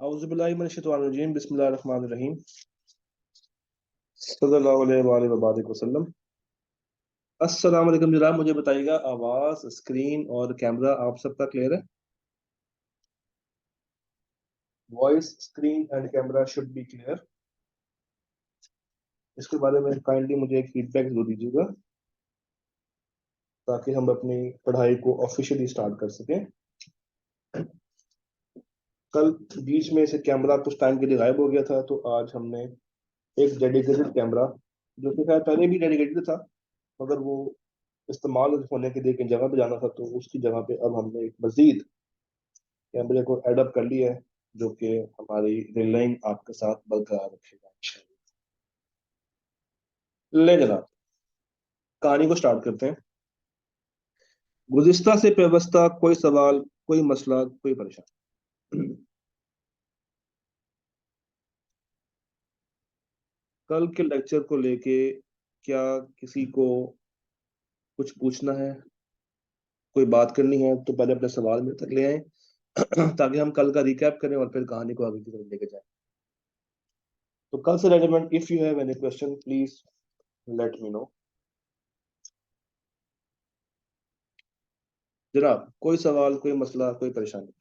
औज़ुबिल्लाहि मिनश्शैतानिर्रजीम बिस्मिल्लाहिर्रहमानिर्रहीम सल्लल्लाहु अलैहि वसल्लम। अस्सलाम वालेकुम जनाब, मुझे बताइएगा आवाज़, स्क्रीन और कैमरा आप सबका क्लियर है? Voice, screen and camera should be clear. इसके बारे में काइंडली मुझे एक फीडबैक जरूर दीजिएगा ताकि हम अपनी पढ़ाई को ऑफिशियली स्टार्ट कर सकें। कल बीच में से कैमरा कुछ टाइम के लिए गायब हो गया था, तो आज हमने एक डेडिकेटेड कैमरा, जो कि शायद पहले भी डेडिकेटेड था मगर वो इस्तेमाल होने के लिए एक जगह पे जाना था, तो उसकी जगह पे अब हमने एक मजीद कैमरे को एडअप कर लिया है, जो कि हमारी रिलाइंग आपके साथ बरकरार रखेगा इंशाल्लाह। ले जनाब, कहानी को स्टार्ट करते हैं। गुज़िश्ता से पेवस्ता कोई सवाल, कोई मसला, कोई परेशानी। कल के लेक्चर को लेके क्या किसी को कुछ पूछना है, कोई बात करनी है, तो पहले अपने सवाल मेरे तक ले आए ताकि हम कल का रिकैप करें और फिर कहानी को आगे की तरफ लेके जाएं। तो कल से relevant if you have any question please let me know. जनाब, कोई सवाल, कोई मसला, कोई परेशानी?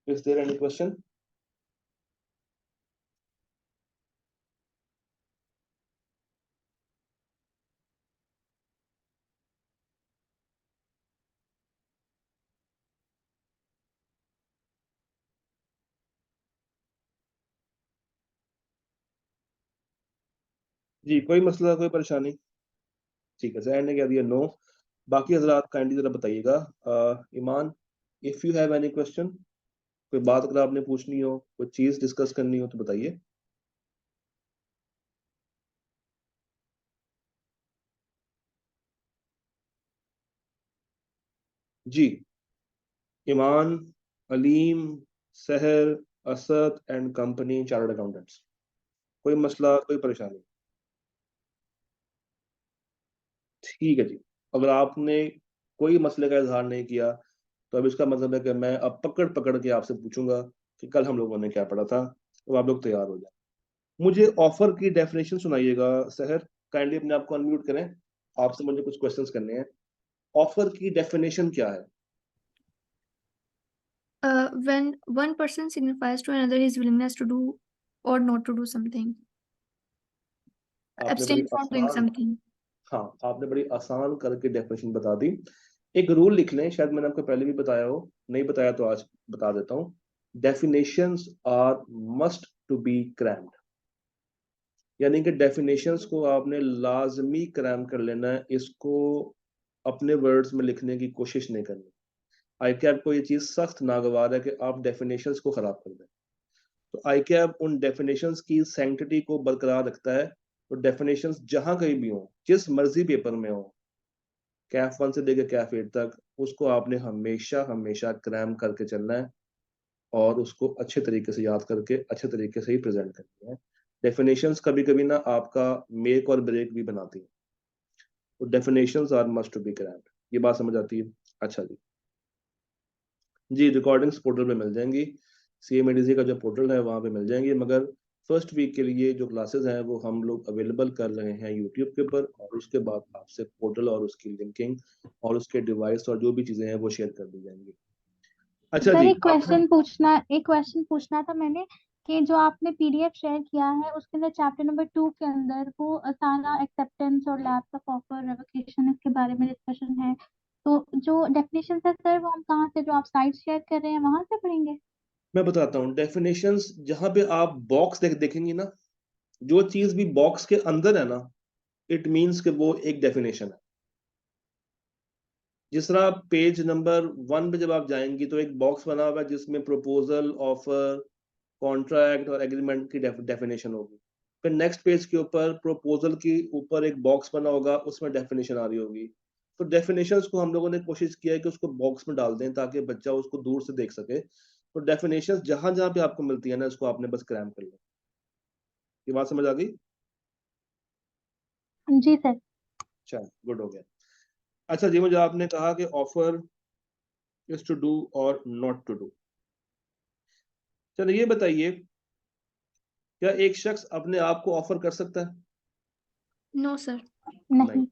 Is there any question? जी, कोई मसला, कोई परेशानी? ठीक है, जहन ने कह दिया नो। बाकी हजरात काइंडली जरा बताइएगा। ईमान, if you have any question, कोई बात अगर आपने पूछनी हो, कोई चीज डिस्कस करनी हो तो बताइए। जी, ईमान, अलीम, सहर, Asad and company chartered accountants. कोई मसला, कोई परेशानी? ठीक है जी। अगर आपने कोई मसले का इजहार नहीं किया तो अब इसका मतलब है कि मैं अब पकड़ पकड़ के आपसे पूछूंगा कि कल हम लोगों ने क्या पढ़ा था, तो आप लोग तैयार हो जाए। मुझे ऑफर की डेफिनेशन सुनाइएगा। सहर, काइंडली अपने आप को अनम्यूट करें, आपसे मुझे कुछ क्वेश्चंस करने हैं। ऑफर की डेफिनेशन क्या है? When one person signifies to another his willingness to do or not to do something, आपने बड़ी abstain from doing आसान, something. हाँ, आपने बड़ी आसान करके डेफिनेशन बता दी। एक रूल लिख लें, शायद मैंने आपको पहले भी बताया हो, नहीं बताया तो आज बता देता हूँ। Definitions are must to be crammed, यानी कि डेफिनेशंस को आपने लाजमी क्रैम कर लेना है, इसको अपने वर्ड्स में लिखने की कोशिश नहीं करनी। आईकैब को ये चीज सख्त नागवार है कि आप डेफिनेशंस को खराब कर दें। तो आईकैब उन डेफिनेशंस की सैंक्टिटी को बरकरार रखता है। तो डेफिनेशंस जहां कहीं भी हो, जिस मर्जी पेपर में हो, कैफ 1 से लेकर कैफ 8 तक, उसको आपने हमेशा हमेशा क्रैम करके चलना है और उसको अच्छे तरीके से याद करके अच्छे तरीके से ही प्रेजेंट करनी है। डेफिनेशंस कभी कभी ना आपका मेक और ब्रेक भी बनाती है। तो definitions are must to be crammed. ये बात समझ आती है? अच्छा जी। जी, रिकॉर्डिंग्स पोर्टल पे मिल जाएंगी, CMADC का जो पोर्टल है वहाँ पे मिल जाएंगी, मगर फर्स्ट वीक के लिए जो क्लासेस हैं वो हम लोग अवेलेबल कर रहे हैं यूट्यूब के ऊपर, और उसके बाद आपसे पोर्टल और उसकी लिंकिंग और उसके डिवाइस और जो भी चीज़ें हैं वो शेयर कर दी जाएंगी। अच्छा सर जी, एक क्वेश्चन पूछना था मैंने कि जो आपने पीडीएफ शेयर किया है उसके अंदर चैप्टर नंबर 2 के अंदर वो सारा एक्सेप्टेंस और लैप्स ऑफ ऑफर रेवोकेशन इसके बारे में डिस्कशन है, तो जो डेफिनेशन है सर वो हम कहाँ से, जो आप साइट शेयर कर रहे हैं वहां से पढ़ेंगे? मैं बताता हूँ। डेफिनेशंस जहाँ पे आप बॉक्स देखेंगी ना, जो चीज़ भी बॉक्स के अंदर है ना, इट मीन्स कि वो एक डेफिनेशन है। जिस तरह पेज नंबर 1 पे जब आप जाएंगी तो एक बॉक्स बना हुआ है जिसमें प्रपोजल, ऑफर, कॉन्ट्रैक्ट और एग्रीमेंट की डेफिनेशन होगी। फिर नेक्स्ट पेज के ऊपर प्रपोजल के ऊपर एक बॉक्स बना होगा, उसमें डेफिनेशन आ रही होगी। तो डेफिनेशंस को हम लोगों ने कोशिश किया है कि उसको बॉक्स में डाल दें ताकि बच्चा उसको दूर से देख सके। तो डेफिनेशंस जहां जहां पे आपको मिलती है ना, इसको आपने बस क्रैम कर लिया। ये बात समझ आ गई? जी सर। चल गुड हो गया। अच्छा जी, मुझे आपने कहा कि ऑफर इज टू डू और नॉट टू डू। चलो ये बताइए, क्या एक शख्स अपने आप को ऑफर कर सकता है? No sir. नहीं। नहीं।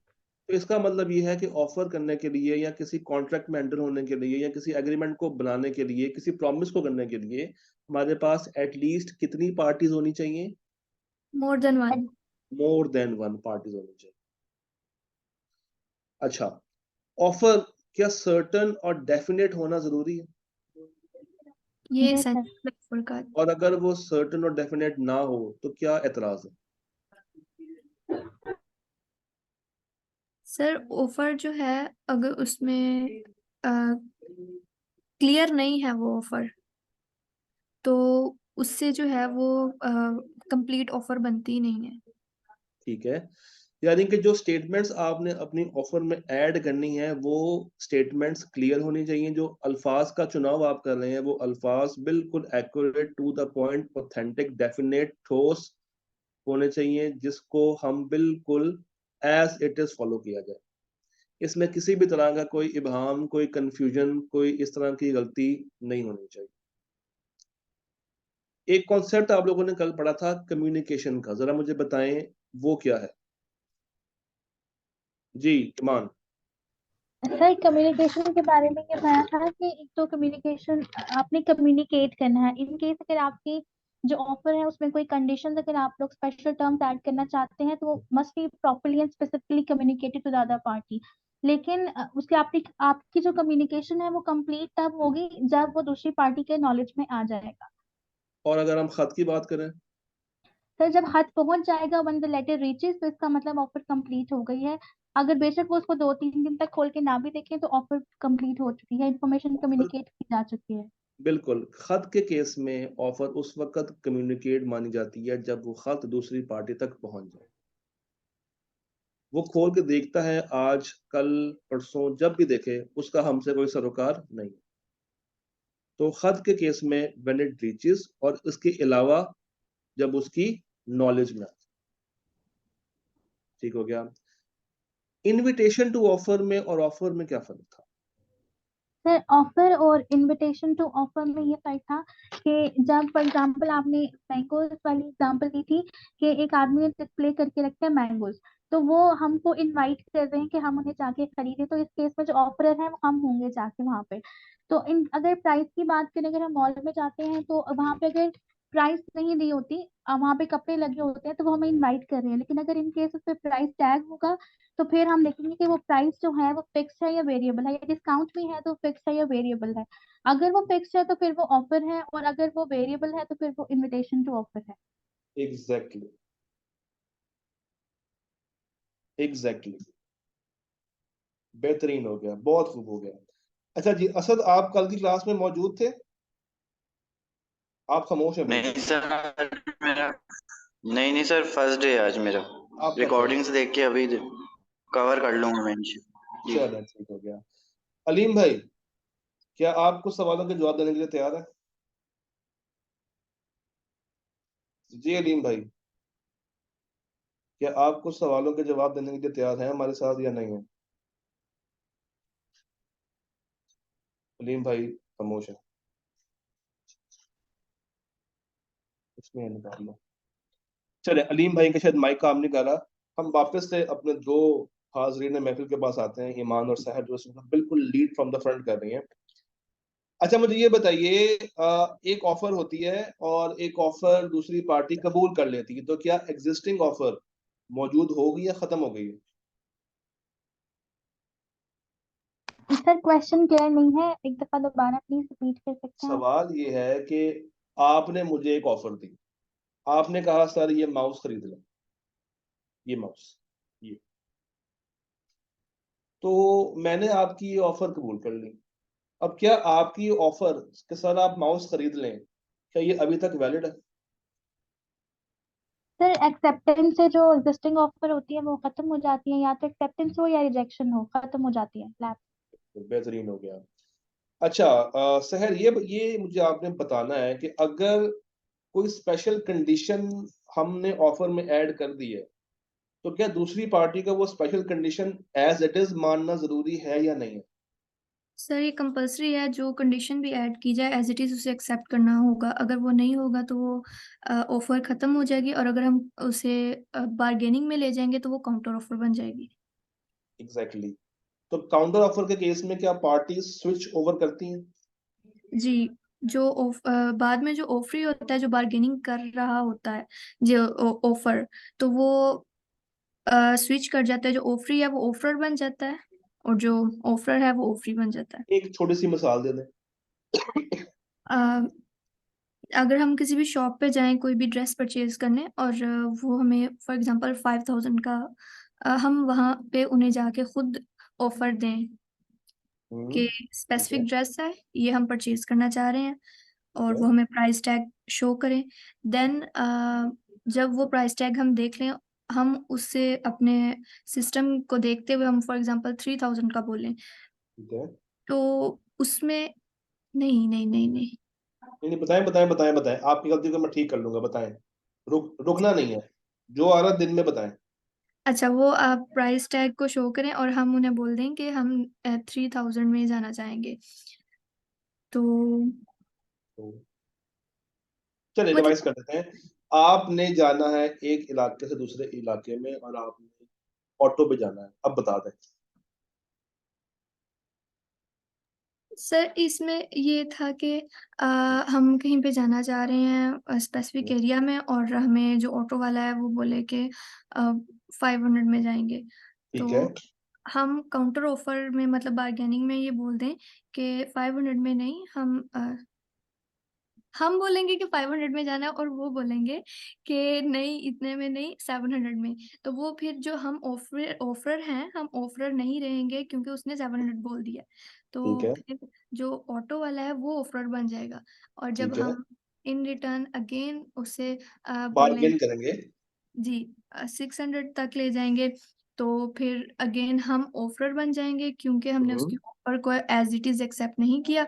तो इसका मतलब ये है कि ऑफर करने के लिए या किसी कॉन्ट्रैक्ट में एंटर होने के लिए या किसी एग्रीमेंट को बनाने के लिए, किसी प्रॉमिस को करने के लिए हमारे पास एटलीस्ट कितनी पार्टीज होनी चाहिए? More than one. More than one parties होनी चाहिए। अच्छा, ऑफर क्या सर्टन और डेफिनेट होना जरूरी है? ये जी सर। सेंस का। और अगर वो सर्टन और डेफिनेट ना हो तो क्या एतराज है? सर ऑफर जो है, अगर उसमें क्लियर नहीं है वो ऑफर, तो उससे जो है वो कंप्लीट ऑफर बनती नहीं है। ठीक है, यानी कि जो स्टेटमेंट्स आपने अपनी ऑफर में ऐड करनी है वो स्टेटमेंट्स क्लियर होनी चाहिए। जो अल्फाज का चुनाव आप कर रहे हैं वो अल्फाज बिल्कुल accurate, to the point, authentic, definite, ठोस होने चाहिए, जिसको हम बिल्कुल एज इट इज फॉलो किया जाए। इसमें किसी भी तरह का कोई इबहम, कोई कंफ्यूजन, कोई इस तरह की गलती नहीं होनी चाहिए। एक कॉन्सेप्ट आप लोगों ने कल पढ़ा था कम्युनिकेशन का, जरा मुझे बताएं वो क्या है? जी ईमान। सर कम्युनिकेशन के बारे में ये बताया था कि एक तो कम्युनिकेशन आपने कम्युनिकेट करना है। इन केस अगर आपकी जो ऑफर है उसमें कोई कंडीशंस अगर आप लोग स्पेशल टर्म्स ऐड करना चाहते हैं तो वो must be properly and specifically communicated to the other party. लेकिन उसके आपकी जो कम्युनिकेशन है वो कंप्लीट तब होगी जब वो दूसरी पार्टी के नॉलेज में आ जाएगा। और अगर हम खत की बात करें? सर जब हाथ पहुंच जाएगा वन द लेटर रीचेस तो इसका मतलब ऑफर कंप्लीट हो गई है। अगर बेशक वो उसको 2-3 दिन तक खोल के ना भी देखें तो ऑफर कंप्लीट हो चुकी है, इंफॉर्मेशन कम्युनिकेट की जा चुकी है। बिल्कुल, खत के केस में ऑफर उस वक्त कम्युनिकेट मानी जाती है जब वो खत दूसरी पार्टी तक पहुंच जाए। वो खोल के देखता है आज, कल, परसों, जब भी देखे उसका हमसे कोई सरोकार नहीं। तो खत के केस में व्हेन इट रीचेस, और इसके अलावा जब उसकी नॉलेज में आए। ठीक हो गया। इनविटेशन टू ऑफर में और ऑफर में क्या फर्क था? सर ऑफर और इनविटेशन टू ऑफर में ये फर्क था कि जब फॉर एग्जांपल आपने मैंगोज वाली एग्जांपल दी थी कि एक आदमी ने डिस्प्ले करके रखे हैं मैंगोज, तो वो हमको इनवाइट कर रहे हैं कि हम उन्हें जाके खरीदें। तो इस केस में जो ऑफरर है वो हम होंगे जाके वहां पे। तो इन अगर प्राइस की बात करें, अगर हम मॉल में जाते हैं तो वहां पे अगर प्राइस नहीं दी होती, वहां पे कपड़े लगे होते हैं तो वो हमें इनवाइट कर रहे हैं। लेकिन अगर इन केस उस पे प्राइस टैग होगा तो फिर हम देखेंगे कि वो प्राइस जो है वो फिक्स है या वेरिएबल है, या डिस्काउंट भी है तो फिक्स है या वेरिएबल है। अगर वो फिक्स है तो फिर वो ऑफर है, और अगर वो वेरिएबल है तो फिर वो इनविटेशन टू ऑफर है। एग्जैक्टली, एग्जैक्टली, बेहतरीन हो गया, बहुत खूब हो गया। अच्छा जी असद, आप कल की क्लास में मौजूद थे? आप खामोश हैं नहीं बिल्कुल। सर मेरा नहीं नहीं सर, फर्स्ट डे आज मेरा। आपका रिकॉर्डिंग्स फर्स्ट? देख के अभी कवर कर लूंगा मैं जी। चलो ठीक हो गया। अलीम भाई, क्या आप कुछ सवालों के जवाब देने के लिए तैयार है? जी अलीम भाई, क्या आप कुछ सवालों के जवाब देने के लिए तैयार हैं हमारे साथ या नहीं है? अलीम भाई खामोश है, इसमें निकाल लो। चले, अलीम भाई का शायद माइक काम नहीं कर रहा। हम वापस से अपने दो हाजरीन महफिल के पास आते हैं, ईमान और सहर, जो इसमें बिल्कुल लीड फ्रॉम द फ्रंट कर रही हैं। अच्छा मुझे ये बताइए, एक ऑफर होती है और एक ऑफर दूसरी पार्टी कबूल कर लेती है, तो क्या एग्जिस्टिंग ऑफर मौजूद होगी या खत्म हो गई है? सर क्वेश्चन क्लियर नहीं है, एक दफा दोबारा प्लीज रिपीट कर सकते हैं आप? सवाल ये है कि आपने मुझे एक ऑफर दी, आपने कहा सर ये माउस खरीद लो, ये माउस, ये, तो मैंने आपकी ये ऑफर कबूल कर ली। अब क्या आपकी ऑफर कि सर आप माउस खरीद लें, क्या ये अभी तक वैलिड है? सर एक्सेप्टेंस से जो एग्जिस्टिंग ऑफर होती है वो खत्म हो जाती है, या तो एक्सेप्टेंस हो या रिजेक्शन हो, खत्म हो जाती है लैब। तो बेहतरीन हो गया। अच्छा सहर, ये मुझे आपने बताना है कि अगर कोई स्पेशल कंडीशन हमने ऑफर में ऐड कर दी है, तो क्या दूसरी पार्टी का वो special condition as it is मानना जरूरी है या नहीं है? सर ये कंपलसरी है, जो कंडीशन भी ऐड की जाए एज इट इज उसे एक्सेप्ट करना होगा। अगर वो नहीं होगा तो वो ऑफर खत्म हो जाएगी, और अगर हम उसे बार्गेनिंग में ले जाएंगे तो वो काउंटर ऑफर बन जाएगी। एग्जैक्टली तो काउंटर ऑफर के केस में क्या पार्टी स्विच ओवर करती हैं? जी, जो बाद में जो ऑफरी होता है, जो बार्गेनिंग कर रहा होता है जो ऑफर, तो वो स्विच कर जाता है। जो ऑफरी है वो ऑफर बन जाता है, और जो ऑफर है वो ऑफरी बन जाता है। एक छोटी सी मिसाल दे दें। अ, अगर हम किसी भी शॉप पे जाएं कोई भी ड्रेस परचेज करने, और वो हमें फॉर एग्जांपल 5000 का, हम वहाँ पे उन्हें जाके खुद ऑफर दें कि ठीक स्पेसिफिक है, ड्रेस है, ये हम परचेज करना चाह रहे हैं, ठीक और है, वो हमें प्राइस टैग शो करें। देन जब वो प्राइस टैग हम देख लें, हम उससे अपने सिस्टम को देखते हुए हम फॉर एग्जांपल 3000 का बोलें, ठीक है। तो उसमें नहीं नहीं नहीं नहीं। नहीं नहीं, बताएं बताएं बताएं बताएं, आपकी गलती को मैं ठीक कर लूंगा, बताएं। रुकना नहीं है, जो आ रहा दिन में बताएं। अच्छा, वो आप प्राइस टैग को शो करें और हम उन्हें बोल दें कि हम 3000 में जाना चाहेंगे। तो तो चलिए मतलब रिवाइज कर देते हैं। आपने जाना है एक इलाके से दूसरे इलाके में और आपने ऑटो पे जाना है, अब बता दें। सर इसमें ये था कि हम कहीं पे जाना चाह रहे हैं स्पेसिफिक एरिया में, और हमें जो ऑटो वाला है वो बोले कि 500 में जाएंगे। ठीक है, तो हम काउंटर ऑफर में मतलब बार्गेनिंग में ये बोल दें कि 500 में नहीं, हम बोलेंगे कि 500 में जाना है, और वो बोलेंगे कि नहीं इतने में नहीं, 700 में। तो वो फिर जो हम ऑफर हैं, हम ऑफर नहीं रहेंगे क्योंकि उसने 700 बोल दिया। ठीक तो है, फिर जो ऑटो वाला है वो ऑफर बन जाएगा, और जब ठीक है। हम इन रिटर्न अगेन उसे बोलें बार्गेन करेंगे। जी 600 तक ले जाएंगे, तो फिर अगेन हम ऑफर बन जाएंगे क्योंकि हमने हम्म, उसकी ऑफर को एज इट इज एक्सेप्ट नहीं किया,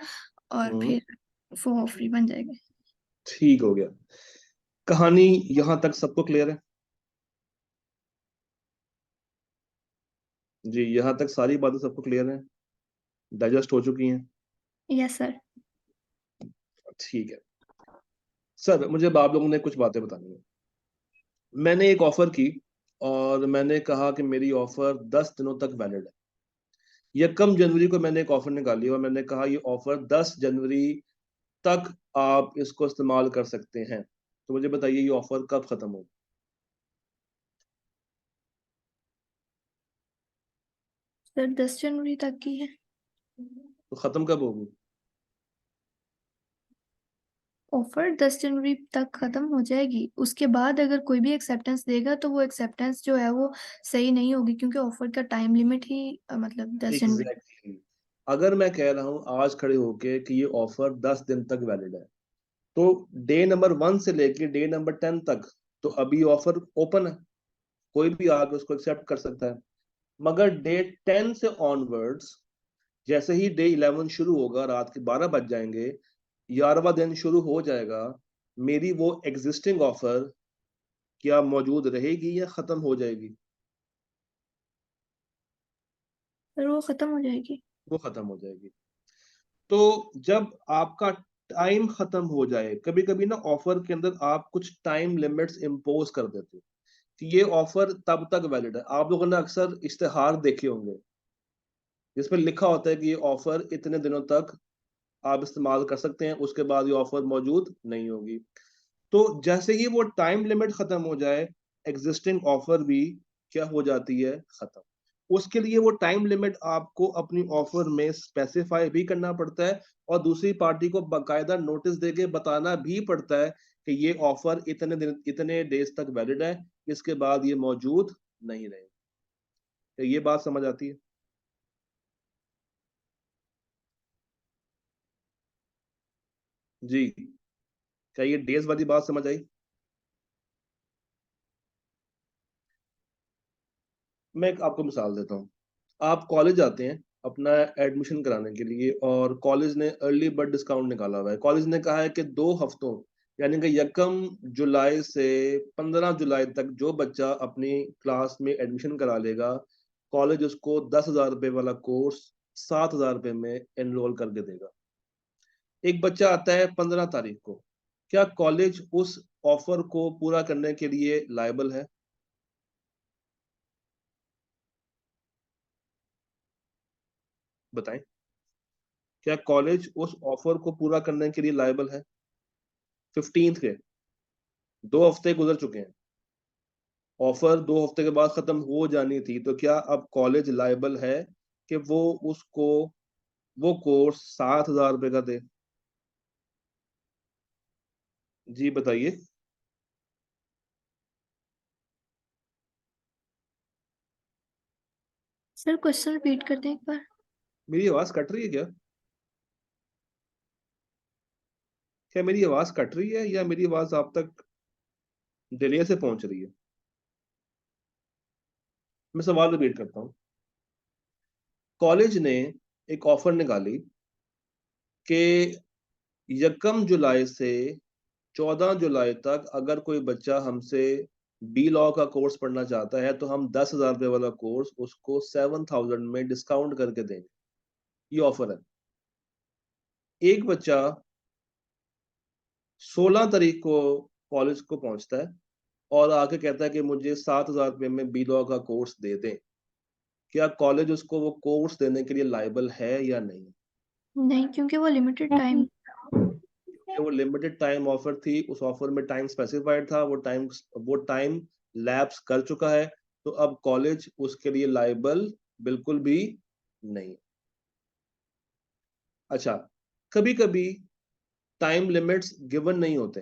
और हम्म, फिर वो ऑफर बन जाएगा। ठीक हो गया। कहानी यहां तक सबको क्लियर है? जी, यहां तक सारी बातें सबको क्लियर हैं, डाइजेस्ट हो चुकी हैं? Yes sir. ठीक है। सर मुझे आप लोगों ने कुछ बातें बतानी है। मैंने एक ऑफर की और मैंने कहा कि मेरी ऑफर 10 दिनों तक वैलिड है। 1 जनवरी को मैंने एक ऑफर निकाली और मैंने कहा ये ऑफर 10 जनवरी तक आप इसको इस्तेमाल कर सकते हैं। तो मुझे बताइए ये ऑफर कब खत्म होगी? सर 10 जनवरी तक की है। तो खत्म कब होगी? ऑफर 10 जनवरी तक खत्म हो जाएगी, उसके बाद अगर कोई भी एक्सेप्टेंस देगा तो वो एक्सेप्टेंस जो है वो सही नहीं होगी, क्योंकि ऑफर का टाइम लिमिट ही मतलब 10 जनवरी। Exactly exactly. अगर मैं कह रहा हूं आज खड़े होके कि ये ऑफर 10 दिन तक वैलिड है, तो डे नंबर 1 से लेके डे नंबर 10 तक तो अभी ऑफर ओपन है, कोई भी आके उसको एक्सेप्ट कर सकता है। मगर डे 10 से ऑनवर्ड्स, जैसे ही डे 11 शुरू होगा, रात के 12 बज जाएंगे, 11वां दिन शुरू हो जाएगा, मेरी वो एग्जिस्टिंग ऑफर क्या मौजूद रहेगी या खत्म हो जाएगी? फिर वो खत्म हो जाएगी। वो खत्म हो जाएगी। तो जब आपका टाइम खत्म हो जाए, कभी कभी ना ऑफर के अंदर आप कुछ टाइम लिमिट्स इम्पोज कर देते हो कि ये ऑफर तब तक वैलिड है। आप लोगों ने अक्सर इश्तेहार देखे होंगे जिसमें लिखा होता है कि ये ऑफर इतने दिनों तक आप इस्तेमाल कर सकते हैं, उसके बाद ये ऑफर मौजूद नहीं होगी। तो जैसे ही वो टाइम लिमिट खत्म हो जाए, एग्जिस्टिंग ऑफर भी क्या हो जाती है? खत्म। उसके लिए वो टाइम लिमिट आपको अपनी ऑफर में स्पेसिफाई भी करना पड़ता है और दूसरी पार्टी को बाकायदा नोटिस देके बताना भी पड़ता है कि ये ऑफर इतने दिन इतने डेज तक वैलिड है, इसके बाद ये मौजूद नहीं रहेगा। तो ये बात समझ आती है? जी, क्या ये डेज वाली बात समझ आई? मैं एक आपको मिसाल देता हूँ। आप कॉलेज आते हैं अपना एडमिशन कराने के लिए और कॉलेज ने अर्ली बर्ड डिस्काउंट निकाला हुआ है। कॉलेज ने कहा है कि 2 हफ्तों यानी कि 1 जुलाई से 15 जुलाई तक जो बच्चा अपनी क्लास में एडमिशन करा लेगा, कॉलेज उसको 10,000 रुपये वाला कोर्स 7,000 रुपये में एनरोल करके देगा। एक बच्चा आता है 15 तारीख को, क्या कॉलेज उस ऑफर को पूरा करने के लिए लायबल है? बताएं, क्या कॉलेज उस ऑफर को पूरा करने के लिए लायबल है? 15 के 2 हफ्ते गुजर चुके हैं, ऑफर 2 हफ्ते के बाद खत्म हो जानी थी, तो क्या अब कॉलेज लायबल है कि वो उसको वो कोर्स 7,000 रुपये का दे? जी बताइए। सर क्वेश्चन रिपीट कर दें एक बार। मेरी आवाज कट रही है क्या? क्या मेरी आवाज कट रही है या मेरी आवाज आप तक डिले से पहुंच रही है? मैं सवाल रिपीट करता हूं। कॉलेज ने एक ऑफर निकाली कि 1 जुलाई से 14 जुलाई तक अगर कोई बच्चा हमसे बी लॉ का कोर्स पढ़ना चाहता है तो हम 10,000 रुपये वाला कोर्स उसको 7,000 में डिस्काउंट करके देंगे। ये ऑफर है। एक बच्चा 16 तारीख को कॉलेज को पहुंचता है और आके कहता है कि मुझे 7,000 रुपये में बी लॉ का कोर्स दे दें। क्या कॉलेज उसको वो कोर्स देने के लिए लायबल है या नहीं? नहीं, क्योंकि वो लिमिटेड टाइम। कि वो लिमिटेड टाइम ऑफर थी, उस ऑफर में टाइम स्पेसिफाइड था, वो टाइम लैप्स कर चुका है, तो अब कॉलेज उसके लिए लायबल बिल्कुल भी नहीं। अच्छा, कभी कभी टाइम लिमिट्स गिवन नहीं होते,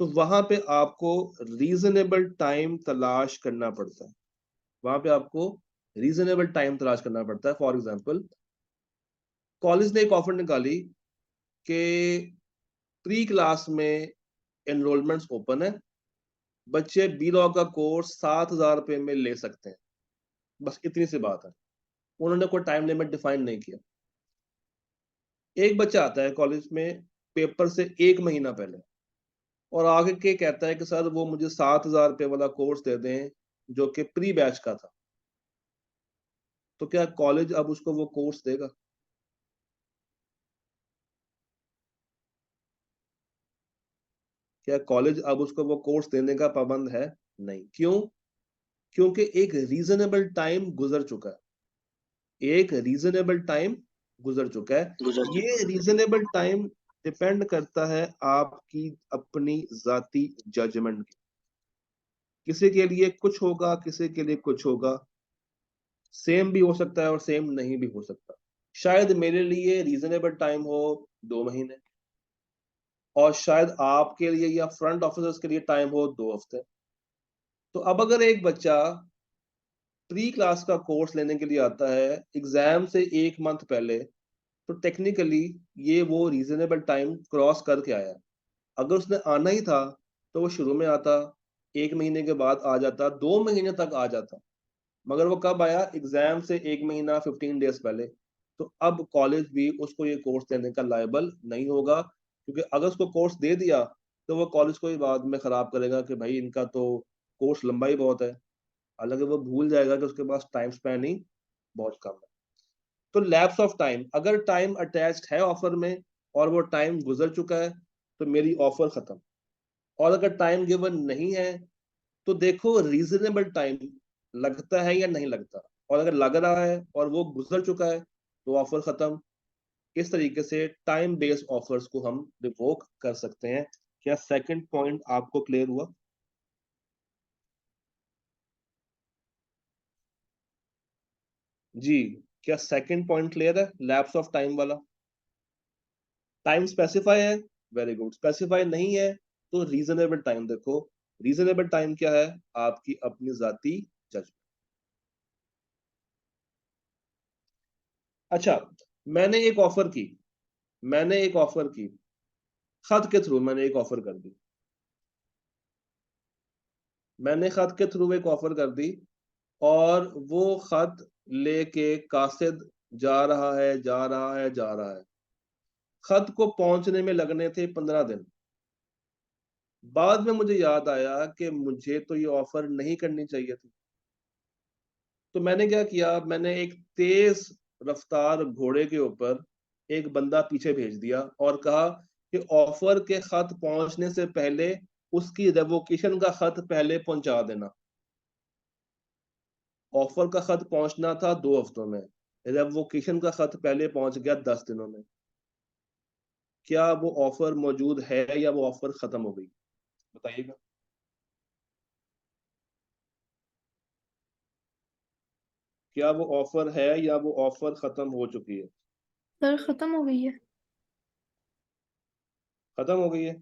तो वहां पे आपको रीजनेबल टाइम तलाश करना पड़ता है। वहां पे आपको रीजनेबल टाइम तलाश करना पड़ता है। फॉर एग्जाम्पल, कॉलेज ने एक ऑफर निकाली कि प्री क्लास में एनरोलमेंट्स ओपन है, बच्चे बी लॉ का कोर्स 7,000 रुपये में ले सकते हैं। बस इतनी सी बात है, उन्होंने कोई टाइम लिमिट डिफाइन नहीं किया। एक बच्चा आता है कॉलेज में पेपर से 1 महीना पहले और आगे के कहता है कि सर वो मुझे 7,000 रुपये वाला कोर्स दे दें जो कि प्री बैच का था, तो क्या कॉलेज अब उसको वो कोर्स देगा? क्या कॉलेज अब उसको वो कोर्स देने का पाबंद है? नहीं। क्यों? क्योंकि एक रीजनेबल टाइम गुजर चुका है। एक रीजनेबल टाइम गुजर चुका है। ये रीजनेबल टाइम डिपेंड करता है आपकी अपनी जाती जजमेंट की। किसी के लिए कुछ होगा, किसी के लिए कुछ होगा, सेम भी हो सकता है और सेम नहीं भी हो सकता। शायद मेरे लिए रीजनेबल टाइम हो 2 महीने और शायद आपके लिए या फ्रंट ऑफिसर्स के लिए टाइम हो 2 हफ्ते। तो अब अगर एक बच्चा प्री क्लास का कोर्स लेने के लिए आता है एग्जाम से 1 मंथ पहले, तो टेक्निकली ये वो रीजनेबल टाइम क्रॉस करके आया। अगर उसने आना ही था तो वो शुरू में आता, 1 महीने के बाद आ जाता, 2 महीने तक आ जाता, मगर वो कब आया? एग्जाम से 1 महीना 15 डेज पहले। तो अब कॉलेज भी उसको ये कोर्स देने का लायबल नहीं होगा, क्योंकि अगर उसको कोर्स दे दिया तो वो कॉलेज को ही बाद में खराब करेगा कि भाई इनका तो कोर्स लंबा ही बहुत है, हालांकि वो भूल जाएगा कि उसके पास टाइम स्पैन ही बहुत कम है। तो लैप्स ऑफ टाइम, अगर टाइम अटैच्ड है ऑफर में और वो टाइम गुजर चुका है तो मेरी ऑफर खत्म। और अगर टाइम गिवन नहीं है तो देखो रीजनेबल टाइम लगता है या नहीं लगता, और अगर लग रहा है और वो गुजर चुका है तो ऑफर खत्म। इस तरीके से टाइम बेस्ड ऑफर्स को हम रिवोक कर सकते हैं। क्या सेकंड पॉइंट आपको क्लियर हुआ? जी, क्या सेकंड पॉइंट क्लियर है लैप्स ऑफ टाइम वाला? टाइम स्पेसिफाई है, वेरी गुड। स्पेसिफाई नहीं है तो रीजनेबल टाइम देखो। रीजनेबल टाइम क्या है? आपकी अपनी जाती जजमेंट। अच्छा, मैंने एक ऑफर की, मैंने एक ऑफर की खत के थ्रू, मैंने एक ऑफर कर दी, मैंने खत के थ्रू एक ऑफर कर दी और वो खत लेके कासिद जा रहा है, जा रहा है, जा रहा है। खत को पहुंचने में लगने थे 15 दिन, बाद में मुझे याद आया कि मुझे तो ये ऑफर नहीं करनी चाहिए थी, तो मैंने क्या किया, मैंने एक तेज रफ्तार घोड़े के ऊपर एक बंदा पीछे भेज दिया और कहा कि ऑफर के खत पहुंचने से पहले उसकी रेवोकेशन का खत पहले पहुंचा देना। ऑफर का खत पहुंचना था 2 हफ्तों में, रेवोकेशन का खत पहले पहुंच गया 10 दिनों में। क्या वो ऑफर मौजूद है या वो ऑफर खत्म हो गई? बताइएगा। क्या वो ऑफर है या वो ऑफर खत्म हो चुकी है? सर खत्म हो गई है। खत्म हो गई है,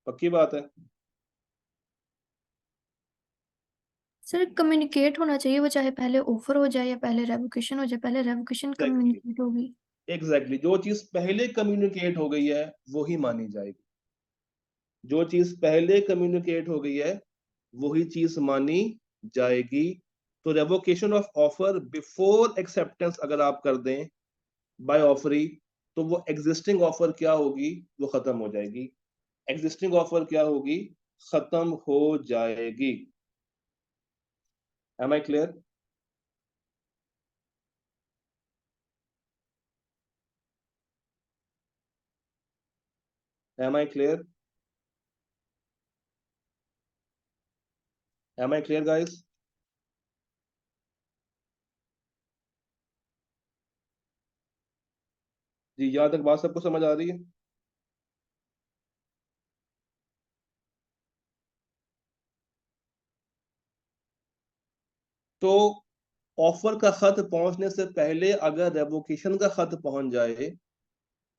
पक्की बात है? सर कम्युनिकेट होना चाहिए, वो चाहे पहले ऑफर हो जाए या पहले रेवोकेशन हो जाए, पहले रेवोकेशन एग्जैक्टली, कम्युनिकेट होगी। एग्जैक्टली, जो चीज पहले कम्युनिकेट हो गई है वो ही मानी जाएगी। जो चीज पहले कम्युनिकेट हो गई है वही चीज मानी जाएगी। तो revocation of offer before acceptance अगर आप कर दें बाय ऑफरी, तो वो एग्जिस्टिंग ऑफर क्या होगी, वो खत्म हो जाएगी। एग्जिस्टिंग ऑफर क्या होगी, खत्म हो जाएगी। Am I clear? Am I clear? Am I clear guys? जी, यहाँ तक बात सबको समझ आ रही है? तो ऑफर का खत पहुंचने से पहले अगर रेवोकेशन का खत पहुंच जाए,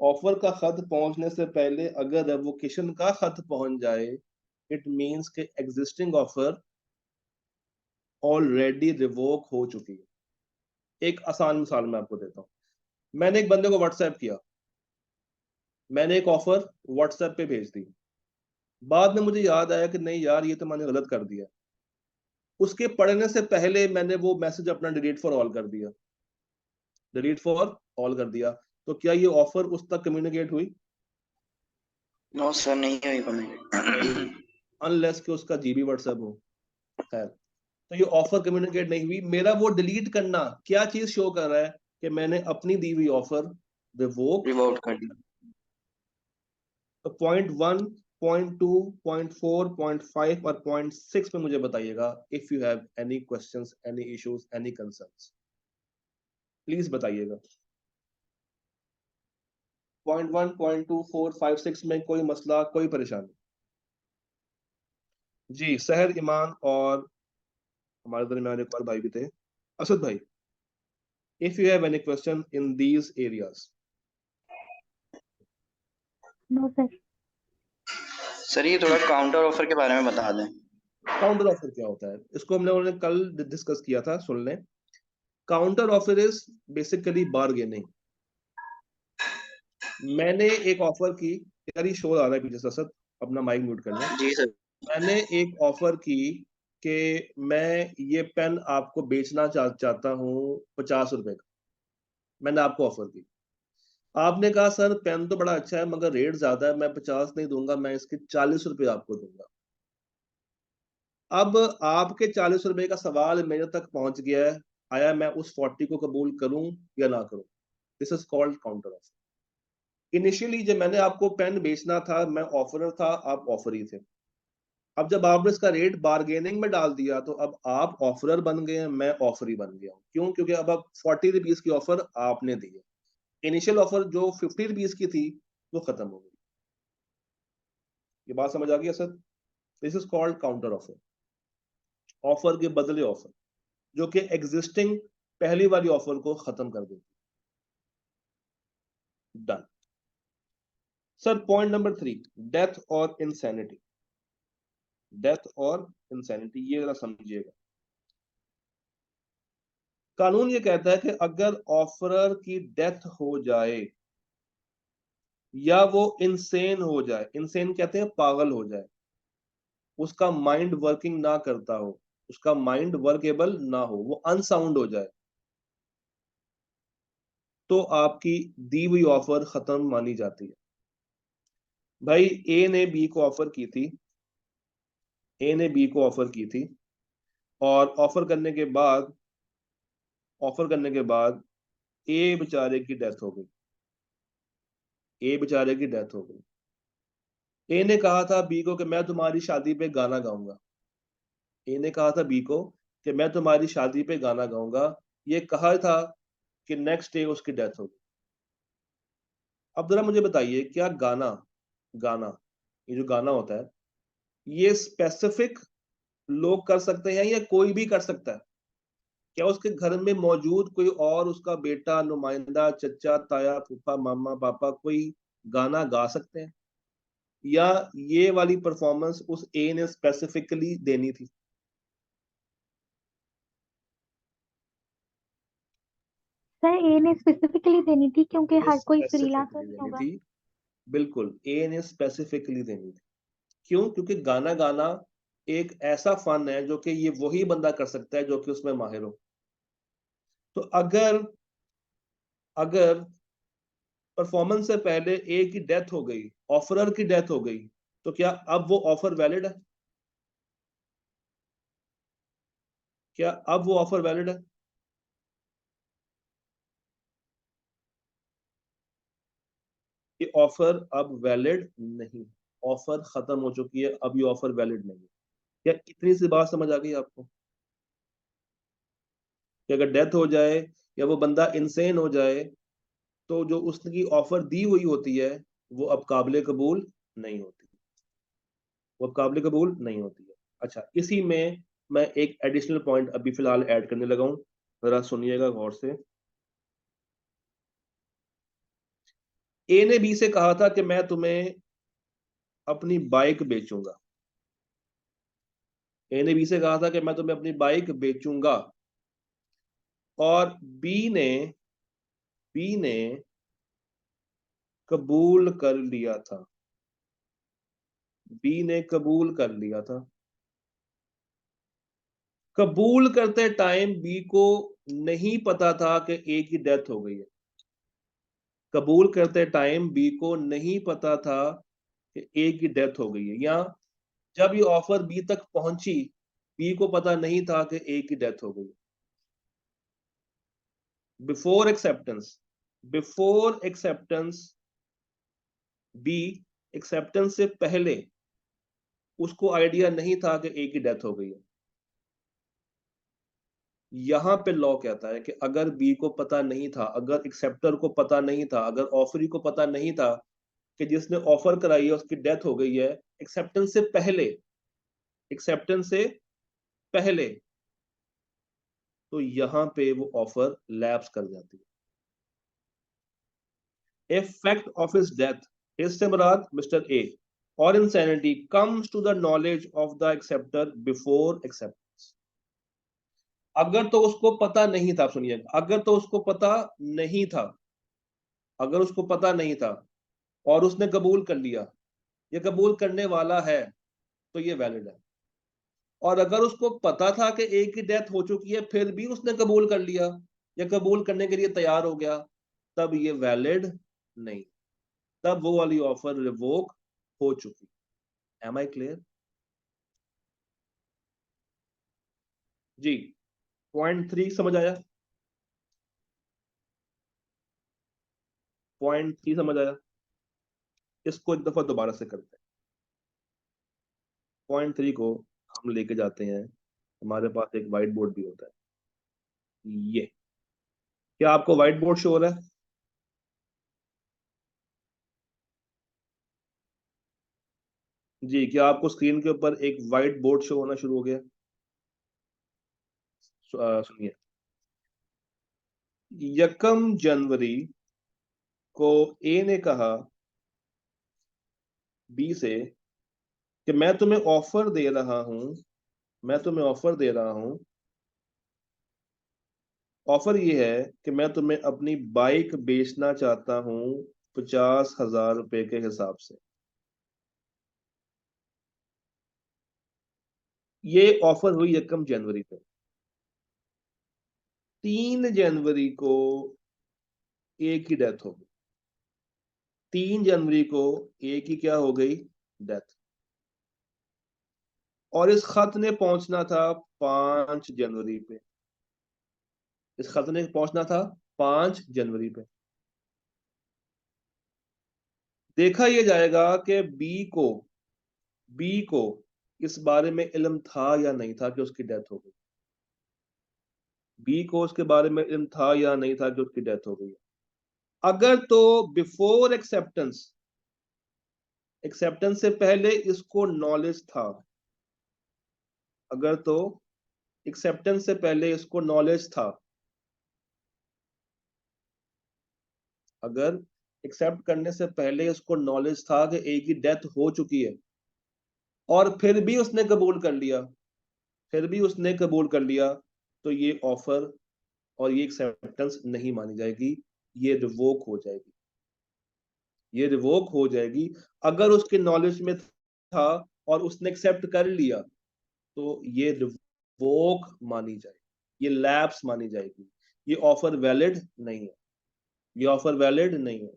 ऑफर का खत पहुंचने से पहले अगर रेवोकेशन का खत पहुंच जाए, इट मींस के एग्जिस्टिंग ऑफर ऑलरेडी रिवोक हो चुकी है। एक आसान मिसाल मैं आपको देता हूं। मैंने एक बंदे को व्हाट्सएप किया, मैंने एक ऑफर व्हाट्सएप पे भेज दी, बाद में मुझे याद आया कि नहीं यार, ये तो मैंने गलत कर दिया। उसके पढ़ने से पहले मैंने वो मैसेज अपना डिलीट फॉर ऑल कर दिया, डिलीट फॉर ऑल कर दिया। तो क्या ये ऑफर उस तक कम्युनिकेट हुई? नो सर, नहीं हुई नहीं हुई, कम्युनिकेट। अनलेस कि उसका जीबी व्हाट्सएप हो। खैर, तो ये ऑफर कम्युनिकेट नहीं हुई। मेरा वो डिलीट करना क्या चीज शो कर रहा है कि मैंने अपनी दी हुई ऑफर रिवोक। रिवोल्ट कर दी। तो पॉइंट 1, पॉइंट 2, पॉइंट 4, पॉइंट 5 और पॉइंट 6 में मुझे बताइएगा, if you have any questions, any issues, any concerns, please बताइएगा। पॉइंट 1, पॉइंट 2, 4, 5, 6 में कोई मसला, कोई परेशानी? जी, सहर, ईमान और हमारे दरमियान एक और भाई भी थे, असद भाई। If you have any question in these areas. No sir. Sir ये थोड़ा काउंटर ऑफर के बारे में बता दें। काउंटर ऑफर क्या होता है, इसको हमने उन्होंने कल डिस्कस किया था, सुन लें। Counter offer is basically bargaining. मैंने एक ऑफर की, यार ये शोर आ रहा है पीछे से, असद अपना माइक म्यूट कर लें। जी सर। मैंने एक ऑफर की कि मैं ये पेन आपको बेचना चाहता हूँ 50 रुपए का। मैंने आपको ऑफर की, आपने कहा सर पेन तो बड़ा अच्छा है मगर रेट ज्यादा है, मैं 50 नहीं दूंगा, मैं इसके 40 रुपए आपको दूंगा। अब आपके 40 रुपए का सवाल मेरे तक पहुंच गया है, आया मैं उस 40 को कबूल करूं या ना करूं? This is called counter offer. Initially जब मैंने आपको पेन बेचना था, मैं ऑफरर था, आप ऑफरी थे। अब जब आपने इसका रेट बार्गेनिंग में डाल दिया तो अब आप ऑफरर बन गए हैं, मैं ऑफरी बन गया हूं। क्यों? क्योंकि अब 40 रुपीज की ऑफर आपने दी है। इनिशियल ऑफर जो 50 रुपीज की थी वो खत्म हो गई। ये बात समझ आ गई sir? This is called counter offer. Offer के बदले ऑफर, जो कि एग्जिस्टिंग पहली वाली ऑफर को खत्म कर देती। Done. Sir point number 3, death और इंसैनिटी। डेथ और इंसैनिटी, ये जरा समझिएगा। कानून ये कहता है कि अगर ऑफरर की डेथ हो जाए या वो इनसेन हो जाए, इनसेन कहते हैं पागल हो जाए, उसका माइंड वर्किंग ना करता हो, उसका माइंड वर्केबल ना हो, वो अनसाउंड हो जाए, तो आपकी दी हुई ऑफर खत्म मानी जाती है। भाई ए ने बी को ऑफर की थी, ए ने बी को ऑफर की थी, और ऑफर करने के बाद ए बेचारे की डेथ हो गई, ए बेचारे की डेथ हो गई। ए ने कहा था बी को कि मैं तुम्हारी शादी पे गाना गाऊंगा, ए ने कहा था बी को कि मैं तुम्हारी शादी पे गाना गाऊंगा, ये कहा था कि नेक्स्ट डे उसकी डेथ हो गई। अब जरा मुझे बताइए, क्या गाना गाना ये जो गाना होता है, ये स्पेसिफिक लोग कर सकते हैं या कोई भी कर सकता है? क्या उसके घर में मौजूद कोई और उसका बेटा, नुमाइंदा, चचा, ताया, फूफा, मामा, पापा कोई गाना गा सकते हैं, या ये वाली परफॉर्मेंस उस ए ने स्पेसिफिकली देनी थी? सर ए ने स्पेसिफिकली देनी थी क्योंकि ये हर कोई फ्रीलांसर स्पेसिफिकली नहीं देनी होगा। थी, बिल्कुल ए ने स्पेसिफिकली देनी थी। क्यों? क्योंकि गाना गाना एक ऐसा फन है जो कि ये वही बंदा कर सकता है जो कि उसमें माहिर हो। तो अगर अगर परफॉर्मेंस से पहले ए की डेथ हो गई, ऑफरर की डेथ हो गई, तो क्या अब वो ऑफर वैलिड है? क्या अब वो ऑफर वैलिड है? ये ऑफर अब वैलिड नहीं, ऑफर खत्म हो चुकी है, अब ये ऑफर वैलिड नहीं है। क्या इतनी सी बात समझ आ गई आपको कि अगर डेथ हो जाए या वो बंदा इंसेन हो जाए, तो जो उसकी ऑफर दी हुई होती है वो अब काबिल कबूल नहीं होती, वो अब काबिल कबूल नहीं होती है। अच्छा, इसी में मैं एक एडिशनल पॉइंट अभी फिलहाल ऐड करने लगा हूं, जरा सुनिएगा गौर से। ए ने बी से कहा था कि मैं तुम्हें अपनी बाइक बेचूंगा, ए ने बी से कहा था कि मैं तुम्हें अपनी बाइक बेचूंगा, और बी ने कबूल कर लिया था, बी ने कबूल कर लिया था। कबूल करते टाइम बी को नहीं पता था कि ए की डेथ हो गई है, कबूल करते टाइम बी को नहीं पता था कि ए की डेथ हो गई है, या जब ये ऑफर बी तक पहुंची, बी को पता नहीं था कि ए की डेथ हो गई। Before acceptance, before acceptance be, acceptance से पहले उसको आइडिया नहीं था कि ए की डेथ हो गई है। यहां पे लॉ कहता है कि अगर बी को पता नहीं था, अगर एक्सेप्टर को पता नहीं था, अगर ऑफरी को पता नहीं था कि जिसने ऑफर कराई है उसकी डेथ हो गई है, एक्सेप्टेंस से पहले, एक्सेप्टेंस से पहले, तो यहां पे वो ऑफर लैप्स कर जाती है। A fact of his death, his से मुराद mister A, or insanity comes to the knowledge of the acceptor before acceptance। अगर तो उसको पता नहीं था, सुनिएगा, अगर तो उसको पता नहीं था, अगर उसको पता नहीं था और उसने कबूल कर लिया, ये कबूल करने वाला है, तो ये वैलिड है। और अगर उसको पता था कि ए की डेथ हो चुकी है फिर भी उसने कबूल कर लिया या कबूल करने के लिए तैयार हो गया, तब ये वैलिड नहीं, तब वो वाली ऑफर रिवोक हो चुकी। Am I clear? जी, पॉइंट 3 समझ आया? पॉइंट 3 समझ आया? इसको एक दफा दोबारा से करते हैं। पॉइंट 3 को हम लेके जाते हैं, हमारे पास एक व्हाइट बोर्ड भी होता है, ये, क्या आपको व्हाइट बोर्ड शो हो रहा है? जी, क्या आपको स्क्रीन के ऊपर एक व्हाइट बोर्ड शो होना शुरू हो गया? सुनिए, 1 जनवरी को ए ने कहा बी से कि मैं तुम्हें ऑफर दे रहा हूं, मैं तुम्हें ऑफर दे रहा हूं, ऑफर ये है कि मैं तुम्हें अपनी बाइक बेचना चाहता हूं 50,000 रुपए के हिसाब से। ये ऑफर हुई 1 जनवरी पे। 3 जनवरी को ए की डेथ हो गई, 3 जनवरी को ए की क्या हो गई, डेथ, और इस खत ने पहुंचना था 5 जनवरी पे, इस खत ने पहुंचना था 5 जनवरी पे। देखा यह जाएगा कि बी को इस बारे में इल्म था या नहीं था कि उसकी डेथ हो गई, बी को उसके बारे में इल्म था या नहीं था कि उसकी डेथ हो गई। अगर तो बिफोर एक्सेप्टेंस, एक्सेप्टेंस से पहले इसको नॉलेज था, अगर तो एक्सेप्टेंस से पहले इसको नॉलेज था, अगर एक्सेप्ट करने से पहले इसको नॉलेज था कि ए की डेथ हो चुकी है, और फिर भी उसने कबूल कर लिया, फिर भी उसने कबूल कर लिया, तो ये ऑफर और ये एक्सेप्टेंस नहीं मानी जाएगी, ये रिवोक हो जाएगी, ये रिवोक हो जाएगी। अगर उसके नॉलेज में था और उसने एक्सेप्ट कर लिया तो ये रिवोक मानी जाएगी, ये लैप्स मानी जाएगी, ये ऑफर वैलिड नहीं है, ये ऑफर वैलिड नहीं है।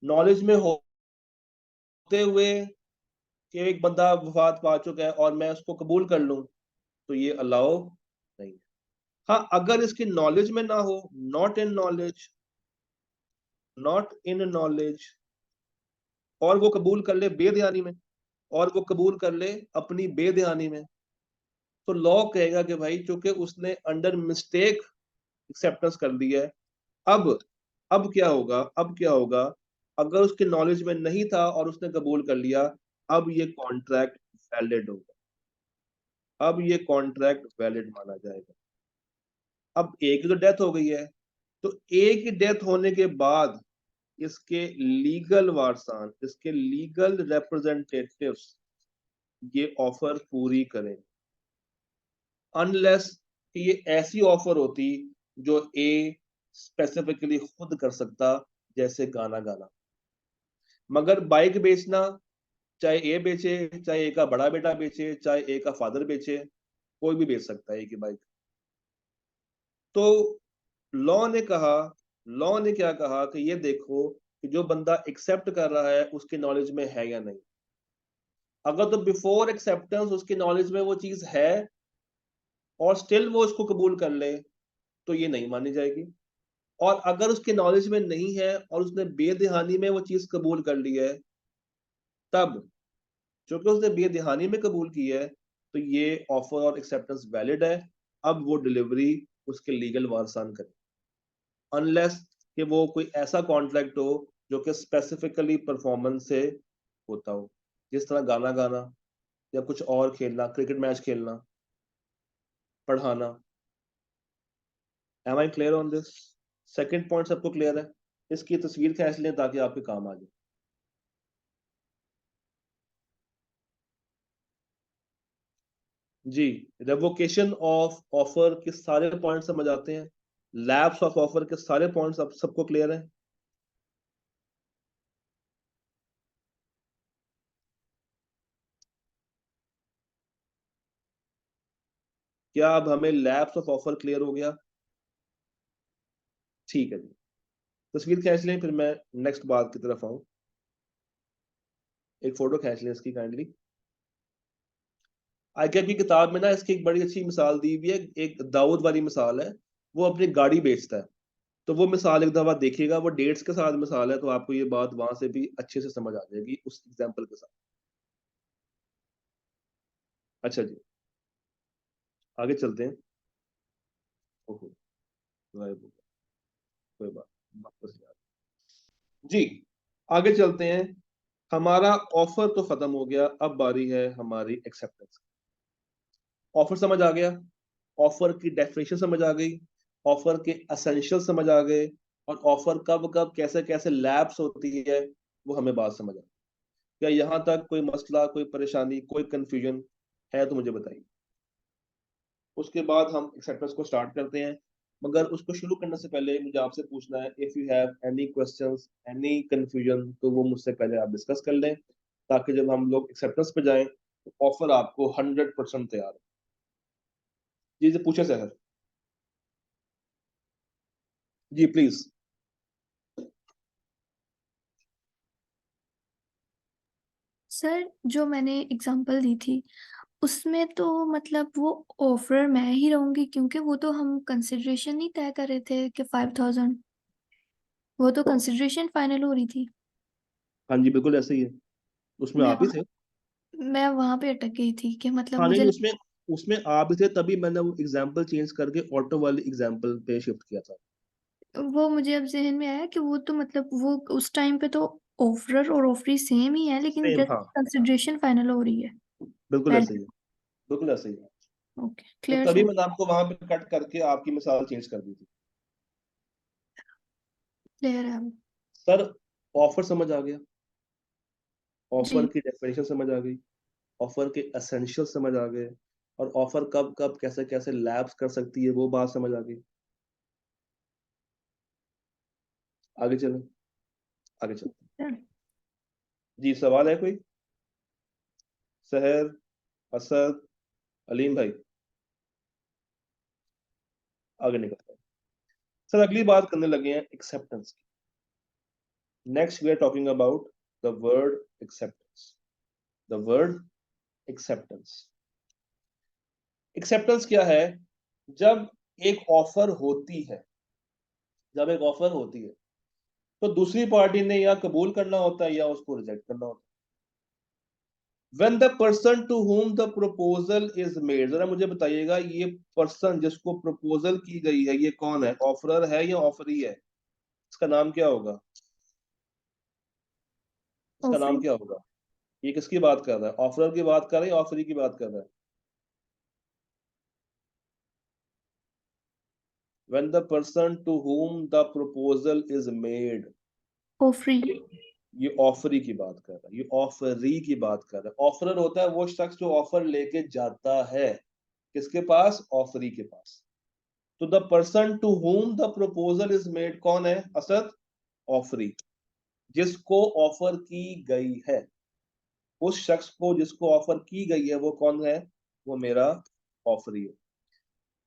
नॉलेज में होते हुए कि एक बंदा वफात पा चुका है और मैं उसको कबूल कर लूं, तो ये अलाउ नहीं है। हाँ, अगर इसकी नॉलेज में ना हो, not in knowledge, not in knowledge, और वो कबूल कर ले बेदयानी में, और वो कबूल कर ले अपनी बेदयानी में, तो लॉ कहेगा कि भाई चूंकि उसने अंडर मिस्टेक एक्सेप्टेंस कर दी है, अब क्या होगा, अब क्या होगा, अगर उसके नॉलेज में नहीं था और उसने कबूल कर लिया, अब ये कॉन्ट्रैक्ट वैलिड होगा, अब ये कॉन्ट्रैक्ट वैलिड माना जाएगा। अब ए की तो डेथ हो गई है, तो ए की डेथ होने के बाद इसके लीगल वारसान, इसके लीगल रिप्रेजेंटेटिव्स ये ऑफर पूरी करें, अनलेस कि ये ऐसी ऑफर होती जो ए स्पेसिफिकली खुद कर सकता, जैसे गाना गाना। मगर बाइक बेचना, चाहे ए बेचे, चाहे ए का बड़ा बेटा बेचे, चाहे ए का फादर बेचे, कोई भी बेच सकता है ए की बाइक। तो लॉ ने कहा, लॉ ने क्या कहा कि ये देखो कि जो बंदा एक्सेप्ट कर रहा है उसके नॉलेज में है या नहीं। अगर तो बिफोर एक्सेप्टेंस उसकी नॉलेज में वो चीज है और स्टिल वो उसको कबूल कर ले, तो ये नहीं मानी जाएगी। और अगर उसके नॉलेज में नहीं है और उसने बेदहानी में वो चीज कबूल कर ली है, तब क्योंकि उसने बेदहानी में कबूल की है, तो ये ऑफर और एक्सेप्टेंस वैलिड है। अब वो डिलीवरी उसके लीगल वारसान करे, अनलेस कि वो कोई ऐसा कॉन्ट्रैक्ट हो जो कि स्पेसिफिकली परफॉर्मेंस से होता हो, जिस तरह गाना गाना या कुछ और खेलना, क्रिकेट मैच खेलना, पढ़ाना। Am I clear on this? Second point सबको क्लियर है? इसकी तस्वीर खींच लें ताकि आपके काम आ जाए। जी, रेवोकेशन ऑफ ऑफर के सारे पॉइंट समझ आते हैं, लैप्स ऑफ ऑफर के सारे पॉइंट्स अब सबको क्लियर है? क्या अब हमें लैप्स ऑफ ऑफर क्लियर हो गया? ठीक है जी, तस्वीर खींच लें, फिर मैं नेक्स्ट बात की तरफ आऊं। एक फोटो खींच लें इसकी काइंडली। आईकेएम की किताब में ना इसकी एक बड़ी अच्छी मिसाल दी हुई है, एक दाऊद वाली मिसाल है। वो अपनी गाड़ी बेचता है, तो वो मिसाल एक दफा देखिएगा, वो डेट्स के साथ मिसाल है, तो आपको ये बात वहां से भी अच्छे से समझ आ जाएगी उस एग्जाम्पल के साथ। अच्छा जी, आगे चलते हैं। ओहो, गायब हो गया, कोई बात, वापस याद। जी, आगे चलते हैं। हमारा ऑफर तो खत्म हो गया, अब बारी है हमारी एक्सेप्टेंस। ऑफर समझ आ गया, ऑफर की डेफिनेशन समझ आ गई, ऑफर के एसेंशियल समझ आ गए, और ऑफर कब कब कैसे कैसे लैप्स होती है वो हमें बात समझ आ गई। क्या यहाँ तक कोई मसला, कोई परेशानी, कोई कंफ्यूजन है तो मुझे बताइए। उसके बाद हम एक्सेप्टेंस को स्टार्ट करते हैं, मगर उसको शुरू करने से पहले मुझे आपसे पूछना है, if you have any questions, any confusion, तो वो मुझसे पहले आप डिस्कस कर लें, ताकि जब हम लोग एक्सेप्टेंस पे जाएं तो ऑफर आपको 100% तैयार है। जी जी, पूछे सर। Ji please. सर जो मैंने एग्जांपल दी थी उसमें तो मतलब वो ऑफर मैं ही रहूंगी, क्योंकि वो तो हम कंसिडरेशन नहीं तय कर रहे थे कि 5000, वो तो कंसिडरेशन फाइनल हो रही थी। हाँ जी, बिल्कुल ऐसे ही है, उसमें मैं आप ही थे। मैं वहां पे अटक गई थी कि मतलब हाँ नहीं, मुझे उसमें उसमें आप ही थे, तभी मैंने वो एग्जाम्पल चेंज करके ऑटो वाली एग्जाम्पल पे शिफ्ट किया था। वो मुझे अब जहन में आया कि वो तो मतलब वो उस टाइम पे तो ऑफरर और ऑफरी सेम ही है, लेकिन सेम, जस्ट हाँ, कंसिडरेशन फाइनल हो रही है बिल्कुल ऐसे ही पहले। है, बिल्कुल ऐसे ही है। ओके, तो क्लियर तभी सर। मैंने आपको वहां पे कट करके आपकी मिसाल चेंज कर दी थी। क्लियर है अब। सर, ऑफर समझ आ गया, ऑफर जी की डेफिनेशन समझ आ गई, ऑफर के एसेंशियल समझ आ गए, और ऑफर कब कब कैसे कैसे लैप्स कर सकती है वो बात समझ आ गई। आगे चलें, आगे चलते सर। हैं। जी, सवाल है कोई? सहर, असद, अलीम भाई, आगे निकलते हैं। सर, अगली बात करने लगे हैं एक्सेप्टेंस की। Next we are talking about the word acceptance. The word acceptance. Acceptance क्या है? जब एक ऑफर होती है, जब एक ऑफर होती है तो दूसरी पार्टी ने या कबूल करना होता है या उसको रिजेक्ट करना होता है। When the person to whom the proposal is made, जरा मुझे बताइएगा, ये पर्सन जिसको प्रपोजल की गई है ये कौन है? ऑफरर है या ऑफरी है? इसका नाम क्या होगा? इसका नाम ऑफरी। क्या होगा? ये किसकी बात कर रहा है? ऑफरर की बात कर रहा है या ऑफरी की बात कर रहा है? When the person to whom the proposal is made, offeree. ये ऑफरी की बात कर रहा है, ये ऑफरी की बात कर रहा है। ऑफरर होता है वो शख्स जो ऑफर लेके जाता है, किसके पास? ऑफरी के पास। तो the person to whom the proposal is made कौन है असद? ऑफरी। जिसको ऑफर की गई है, उस शख्स को जिसको ऑफर की गई है वो कौन है? वो मेरा ऑफरी है।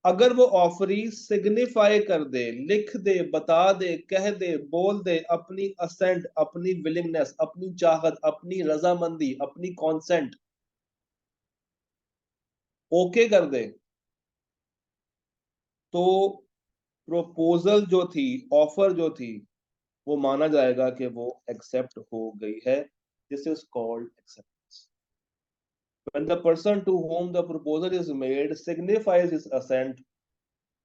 अगर वो ऑफरी सिग्निफाई कर दे, लिख दे, बता दे, कह दे, बोल दे अपनी असेंट, अपनी विलिंगनेस, अपनी चाहत, अपनी रजामंदी, अपनी कॉन्सेंट, ओके कर दे, तो प्रपोजल जो थी, ऑफर जो थी, वो माना जाएगा कि वो एक्सेप्ट हो गई है। This is called acceptance. When the person to whom the proposal is made signifies his assent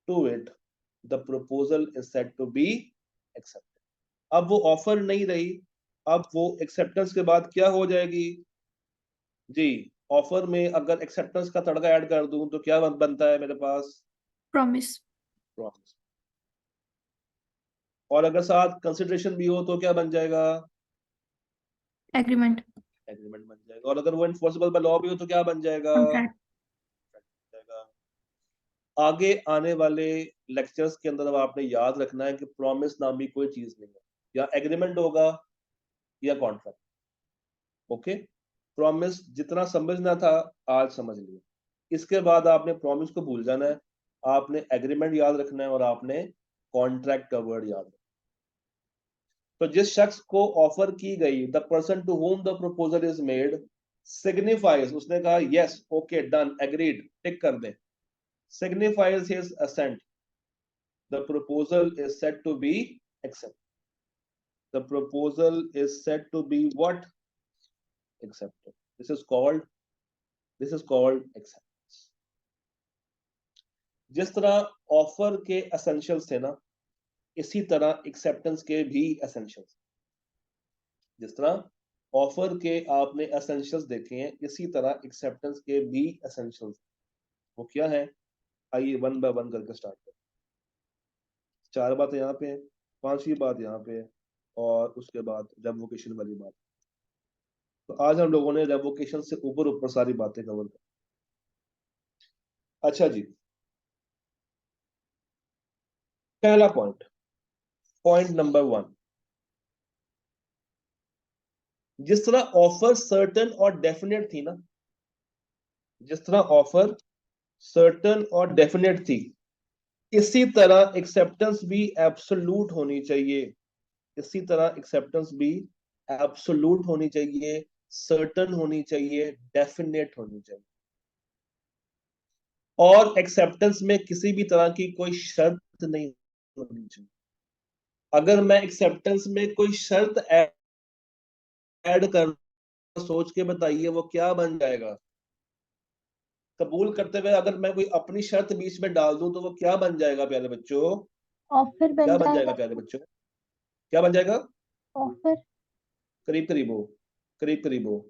to it, the proposal is said to be accepted. अब वो ऑफर नहीं रही, अब वो एक्सेप्टेंस के बाद क्या हो जाएगी? जी, ऑफर में अगर एक्सेप्टेंस का तड़का ऐड कर दूं तो क्या बनता है मेरे पास? प्रॉमिस। प्रॉमिस। और अगर साथ कंसिडरेशन भी हो तो क्या बन जाएगा? एग्रीमेंट। एग्रीमेंट बन जाएगा। और अगर वो इन्फोर्सेबल बाय लॉ भी हो तो क्या बन जाएगा? कॉन्ट्रैक्ट। आगे आने वाले लेक्चर्स के अंदर अब आपने याद रखना है कि प्रॉमिस नाम की कोई चीज नहीं है, या एग्रीमेंट होगा या कॉन्ट्रैक्ट। ओके, प्रॉमिस जितना समझना था आज समझ लिया। इसके बाद आपने प्रॉमिस को भूल जाना है, आपने एग्रीमेंट याद रखना है और आपने कॉन्ट्रैक्ट का वर्ड याद रखना है। तो जिस शख्स को ऑफर की गई, the person to whom the proposal is made signifies, उसने कहा yes, okay, done, agreed, tick कर दे, signifies his assent, the proposal is said to be accepted. The proposal is said to be what? Accepted. This is called acceptance. जिस तरह offer के essentials थे ना, इसी तरह एक्सेप्टेंस के भी एसेंशियल्स। जिस तरह ऑफर के आपने एसेंशियल्स देखे हैं, इसी तरह एक्सेप्टेंस के भी एसेंशियल्स। वो क्या है? आइए वन बाय वन करके स्टार्ट करें। 4 बातें यहाँ पे हैं, 5वीं बात यहाँ पे है, और उसके बाद रेवोकेशन वाली बात। तो आज हम लोगों ने रेवोकेशन से ऊपर ऊपर सारी बातें कवर कर। अच्छा जी, पहला पॉइंट, पॉइंट नंबर 1, जिस तरह ऑफर सर्टेन और डेफिनेट थी ना, जिस तरह ऑफर सर्टेन और डेफिनेट थी, इसी तरह एक्सेप्टेंस भी एब्सोल्यूट होनी चाहिए। इसी तरह एक्सेप्टेंस भी एब्सोल्यूट होनी चाहिए, सर्टन होनी चाहिए, डेफिनेट होनी चाहिए, और एक्सेप्टेंस में किसी भी तरह की कोई शर्त नहीं होनी चाहिए। अगर मैं एक्सेप्टेंस में कोई शर्त ऐड कर, सोच के बताइए वो क्या बन जाएगा। कबूल करते हुए अगर मैं कोई अपनी शर्त बीच में डाल दूं तो वो क्या बन जाएगा प्यारे बच्चों? ऑफर बन क्या बन जाएगा जाएगा। प्यारे बच्चों? क्या बन जाएगा? ऑफर। करीब करीब हो, करीब करीब हो।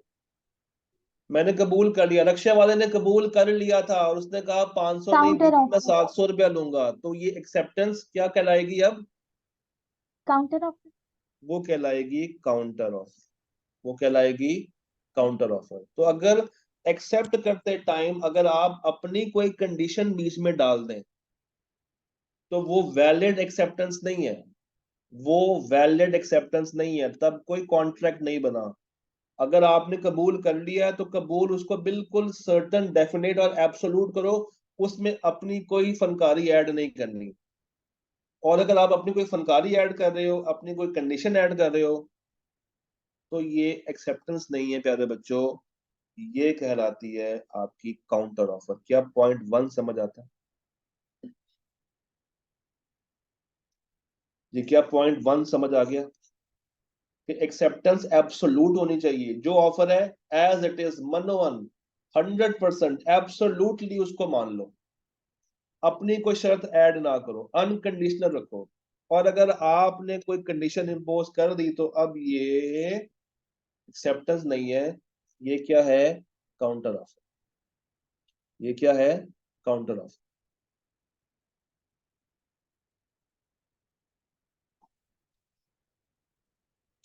मैंने कबूल कर लिया, रक्षा वाले ने कबूल कर लिया था और उसने कहा 500 नहीं काउंटर बीबी मैं ऑफर। 700 रुपया लूंगा, तो ये एक्सेप्टेंस क्या कहलाएगी अब? Counter offer. वो कहलाएगी काउंटर ऑफर। वो कहलाएगी काउंटर ऑफर। तो अगर एक्सेप्ट करते टाइम अगर आप अपनी कोई कंडीशन बीच में डाल दें तो वो वैलिड एक्सेप्टेंस नहीं है, वो वैलिड एक्सेप्टेंस नहीं है, तब कोई कॉन्ट्रैक्ट नहीं बना। अगर आपने कबूल कर लिया है तो कबूल उसको बिल्कुल सर्टन, डेफिनेट और एब्सोल्यूट करो, उसमें अपनी कोई फनकारी ऐड नहीं करनी। और अगर आप अपनी कोई फनकारी ऐड कर रहे हो, अपनी कोई कंडीशन ऐड कर रहे हो, तो ये एक्सेप्टेंस नहीं है प्यारे बच्चों, ये कहलाती है आपकी काउंटर ऑफर। क्या पॉइंट 1 समझ आता है? ये क्या पॉइंट 1 समझ आ गया कि एक्सेप्टेंस एब्सोल्यूट होनी चाहिए, जो ऑफर है as it is, Manovan 100% absolutely उसको मान लो, अपनी कोई शर्त ऐड ना करो, अनकंडीशनल रखो। और अगर आपने कोई कंडीशन इंपोज कर दी तो अब ये एक्सेप्टेंस नहीं है, ये क्या है? Counter offer. ये क्या है? Counter offer.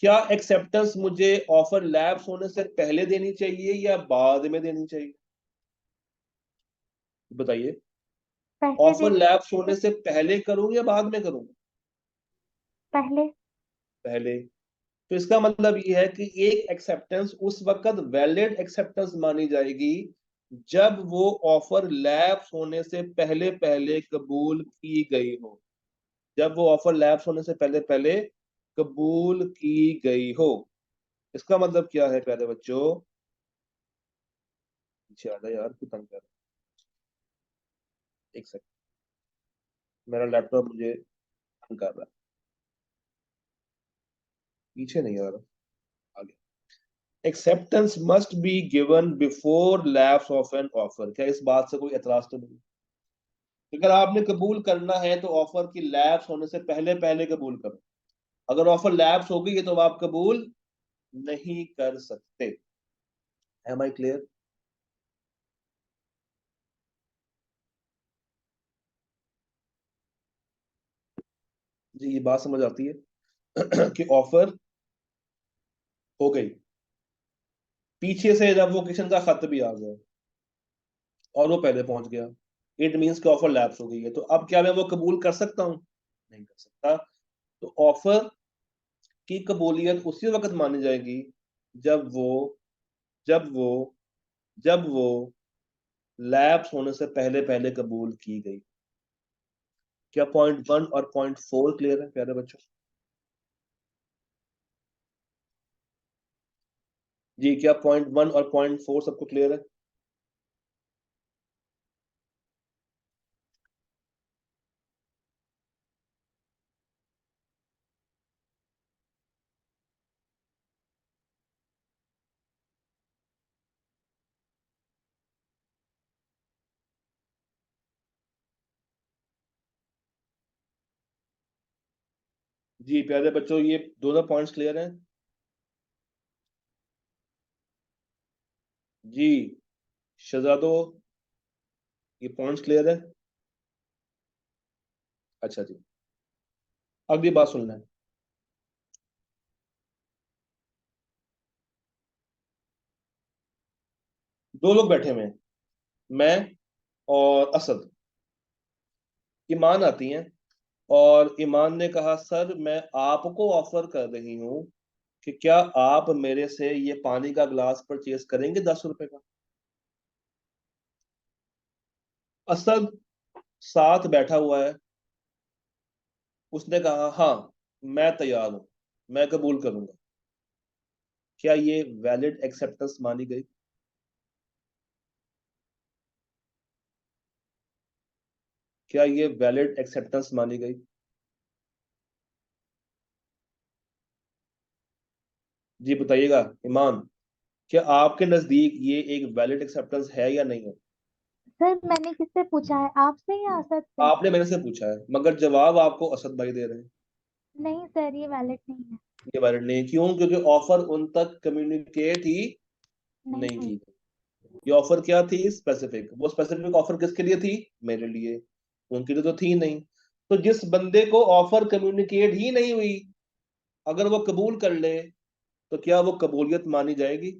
क्या एक्सेप्टेंस मुझे ऑफर लैप्स होने से पहले देनी चाहिए या बाद में देनी चाहिए? बताइए। पहले ऑफर देनी। लैप्स होने से पहले करूं या बाद में करूं? पहले। पहले। तो इसका मतलब ये है कि एक एक्सेप्टेंस उस वक्त वैलिड एक्सेप्टेंस मानी जाएगी जब वो ऑफर लैप्स होने से पहले पहले कबूल की गई हो। जब वो ऑफर लैप्स होने से पहले पहले कबूल की गई हो। इसका मतलब क्या है प्यारे बच्चों? पीछे आ जाए यार, क्यों तंग कर रहा है? एक सेकंड, मेरा लैपटॉप मुझे तंग कर रहा है। पीछे नहीं आ रहा, आगे। Acceptance must be given before lapse of an offer. क्या इस बात से कोई एतराज तो नहीं? अगर आपने कबूल करना है तो ऑफर की लैप्स होने से पहले पहले कबूल करो। अगर ऑफर लैप्स हो गई है तो आप कबूल नहीं कर सकते। M I clear? जी ये बात समझ आती है कि ऑफर हो गई, पीछे से रेवोकेशन का खत भी आ गया और वो पहले पहुंच गया, इट मींस कि ऑफर लैप्स हो गई है, तो अब क्या मैं वो कबूल कर सकता हूं? नहीं कर सकता। तो ऑफर की कबूलियत उसी वक्त मानी जाएगी जब वो जब वो जब वो लैप्स होने से पहले पहले कबूल की गई। क्या पॉइंट 1 और पॉइंट 4 क्लियर है प्यारे बच्चों? जी क्या पॉइंट 1 और पॉइंट 4 सबको क्लियर है? जी प्यारे बच्चों, ये दोनों पॉइंट्स क्लियर हैं? जी शहजादो, ये पॉइंट्स क्लियर है? अच्छा जी, अगली बात सुनना है। दो लोग बैठे हुए हैं, मैं और असद। ईमान आती हैं और ईमान ने कहा सर मैं आपको ऑफर कर रही हूं कि क्या आप मेरे से ये पानी का ग्लास परचेज करेंगे 10 रुपए का? असद साथ बैठा हुआ है, उसने कहा हाँ मैं तैयार हूं, मैं कबूल करूंगा। क्या ये वैलिड एक्सेप्टेंस मानी गई? क्या ये वैलिड एक्सेप्टेंस मानी गई? जी बताइएगा ईमान, क्या आपके नजदीक ये एक वैलिड एक्सेप्टेंस है या नहीं है? सर मैंने किससे पूछा है, आपसे या असद से? आपने मेरे से पूछा है, मगर जवाब आपको असद भाई दे रहे हैं। नहीं सर, ये वैलिड नहीं है। ये वैलिड नहीं है, क्यों? क्योंकि ऑफर उन तक कम्युनिकेट ही नहीं नहीं हुई। की। ये ऑफर क्या थी? स्पेसिफिक। वो स्पेसिफिक ऑफर किसके लिए थी? मेरे लिए। उनके लिए तो थी नहीं। तो जिस बंदे को ऑफर कम्युनिकेट ही नहीं हुई, अगर वो कबूल कर ले, तो क्या वो कबूलियत मानी जाएगी?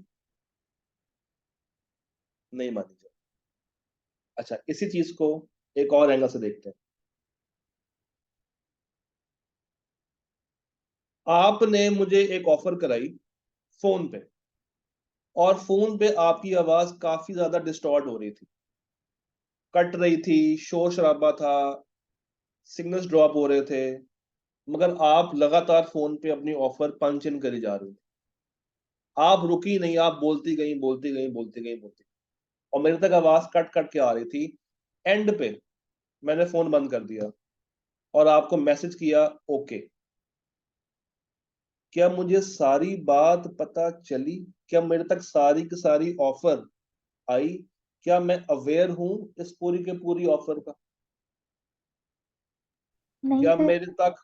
नहीं मानी जाएगी। अच्छा, इसी चीज को एक और एंगल से देखते हैं। आपने मुझे एक ऑफर कराई फोन पे, और फोन पे आपकी आवाज काफी ज्यादा डिस्टॉर्ट हो रही थी, कट रही थी, शोर शराबा था, सिग्नल्स ड्रॉप हो रहे थे, मगर आप लगातार फोन पे अपनी ऑफर पंच इन करी जा रही थी। आप रुकी नहीं, आप बोलती गई, बोलती गई, बोलती गई, बोलती गई, और मेरे तक आवाज कट कट के आ रही थी। एंड पे मैंने फोन बंद कर दिया और आपको मैसेज किया ओके। क्या मुझे सारी बात पता चली? क्या मेरे तक सारी की सारी ऑफर आई? क्या मैं अवेयर हूं इस पूरी के पूरी ऑफर का? नहीं क्या सर। मेरे तक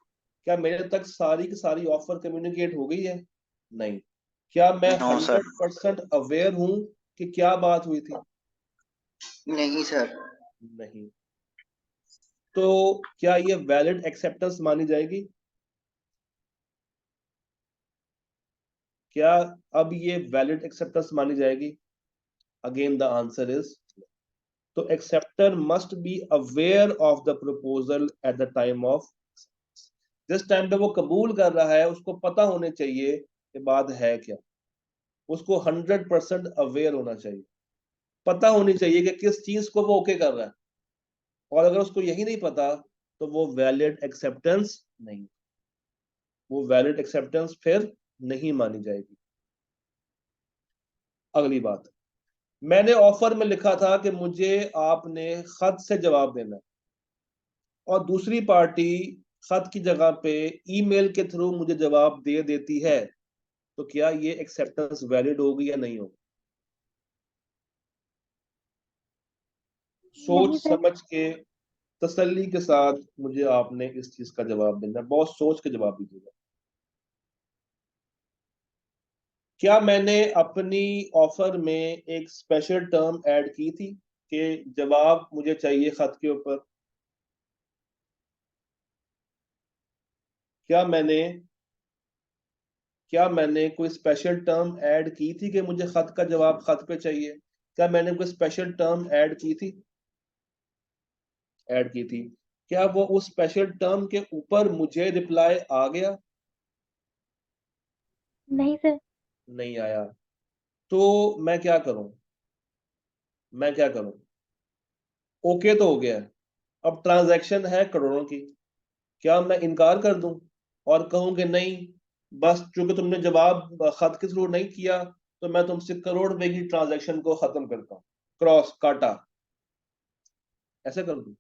क्या मेरे तक सारी की सारी ऑफर कम्युनिकेट हो गई है? नहीं। क्या मैं नो सर। 100% अवेयर हूं कि क्या बात हुई थी? नहीं सर। नहीं। तो क्या ये वैलिड एक्सेप्टेंस मानी जाएगी? क्या अब ये वैलिड एक्सेप्टेंस मानी जाएगी? अगेन द आंसर इज, तो acceptor must be aware of the proposal at the time of, जिस टाइम पे वो कबूल कर रहा है उसको पता होने चाहिए कि बात है क्या। उसको 100% अवेयर होना चाहिए, पता होनी चाहिए कि किस चीज को वो ओके कर रहा है। और अगर उसको यही नहीं पता, तो वो वैलिड एक्सेप्टेंस नहीं, वो वैलिड एक्सेप्टेंस फिर नहीं मानी जाएगी। अगली बात, मैंने ऑफर में लिखा था कि मुझे आपने खत से जवाब देना है, और दूसरी पार्टी खत की जगह पे ईमेल के थ्रू मुझे जवाब दे देती है, तो क्या ये एक्सेप्टेंस वैलिड होगी या नहीं होगी? सोच नहीं सर। समझ के, तसल्ली के साथ मुझे आपने इस चीज का जवाब देना है, बहुत सोच के जवाब दीजिएगा। क्या मैंने अपनी ऑफर में एक स्पेशल टर्म ऐड की थी कि जवाब मुझे चाहिए खत के ऊपर? क्या मैंने क्या मैंने कोई स्पेशल टर्म ऐड की थी कि मुझे खत का जवाब खत पे चाहिए? क्या मैंने कोई स्पेशल टर्म ऐड की थी? ऐड की थी। क्या वो उस स्पेशल टर्म के ऊपर मुझे रिप्लाई आ गया? नहीं सर। नहीं आया। तो मैं क्या करूं? मैं क्या करूं? ओके तो हो गया है, अब ट्रांजैक्शन है करोड़ों की। क्या मैं इनकार कर दूं और कहूं कि नहीं, बस चूंकि तुमने जवाब खत के थ्रू नहीं किया, तो मैं तुमसे करोड़ रुपए की ट्रांजैक्शन को खत्म करता हूं, क्रॉस काटा, ऐसे कर दूं?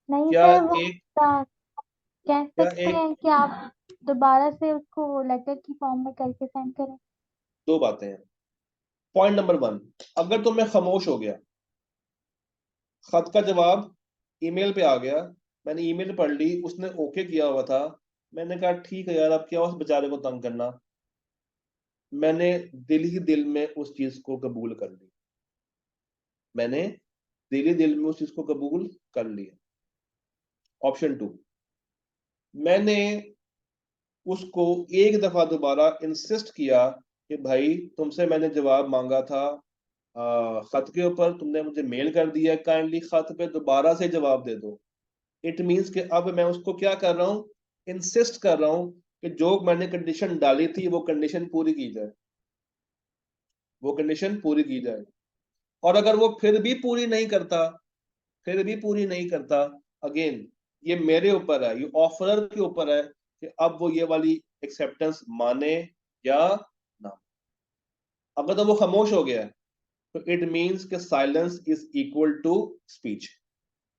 नहीं क्या सर, वो एक कह क्या सकते एक हैं कि आप दोबारा से उसको लेटर की फॉर्म में करके सेंड करें। दो बातें हैं। पॉइंट नंबर 1, अगर तो मैं खामोश हो गया, खत का जवाब ईमेल पे आ गया, मैंने ईमेल पढ़ ली, उसने ओके किया हुआ था, मैंने कहा ठीक है यार, अब क्या उस बेचारे को तंग करना, मैंने दिल ही दिल में उस चीज को कबूल कर ली, मैंने दिल ही दिल में उस चीज को कबूल कर लिया। ऑप्शन 2, मैंने उसको एक दफा दोबारा इंसिस्ट किया कि भाई तुमसे मैंने जवाब मांगा था खत के ऊपर, तुमने मुझे मेल कर दिया, काइंडली खत पे दोबारा से जवाब दे दो। इट मीन्स कि अब मैं उसको क्या कर रहा हूँ, इंसिस्ट कर रहा हूँ कि जो मैंने कंडीशन डाली थी वो कंडीशन पूरी की जाए, वो कंडीशन पूरी की जाए। और अगर वो फिर भी पूरी नहीं करता, फिर भी पूरी नहीं करता, अगेन ये मेरे ऊपर है, ये ऑफरर के ऊपर है कि अब वो ये वाली एक्सेप्टेंस माने या अगर तो वो खामोश हो गया है तो इट मीन्स कि silence is equal to speech,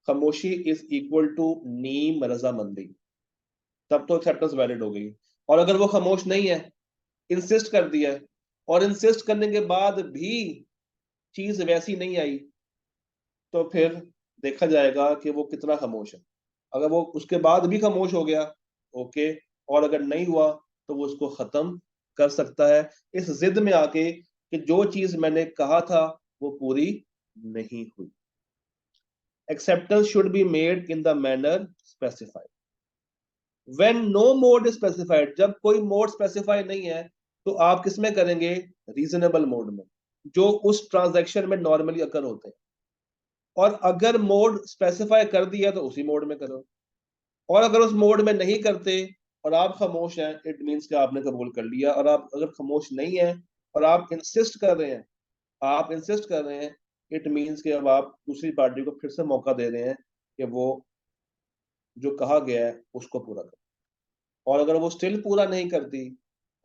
खामोशी इज इक्वल टू नीम रजामंदी, तब तो एक्सेप्टेंस वैलिड हो गई। और अगर वो खामोश नहीं है, इंसिस्ट कर दिया है, और इंसिस्ट करने के बाद भी चीज वैसी नहीं आई, तो फिर देखा जाएगा कि वो कितना खामोश है। अगर वो उसके बाद भी खामोश हो गया, ओके, और अगर नहीं हुआ तो वो उसको खत्म कर सकता है इस जिद में आके कि जो चीज मैंने कहा था वो पूरी नहीं हुई। Acceptance should be made in the manner specified. When no mode specified, जब कोई मोड स्पेसिफाई नहीं है तो आप किसमें करेंगे? रीजनेबल मोड में, जो उस ट्रांजैक्शन में नॉर्मली अकर होते हैं। और अगर मोड स्पेसिफाई कर दिया तो उसी मोड में करो, और अगर उस मोड में नहीं करते और आप खामोश हैं, इट मीन्स कि आपने कबूल कर लिया। और आप अगर खामोश नहीं है और आप इंसिस्ट कर रहे हैं, आप इंसिस्ट कर रहे हैं, इट मीन्स कि अब आप दूसरी पार्टी को फिर से मौका दे रहे हैं कि वो जो कहा गया है उसको पूरा करें। और अगर वो स्टिल पूरा नहीं करती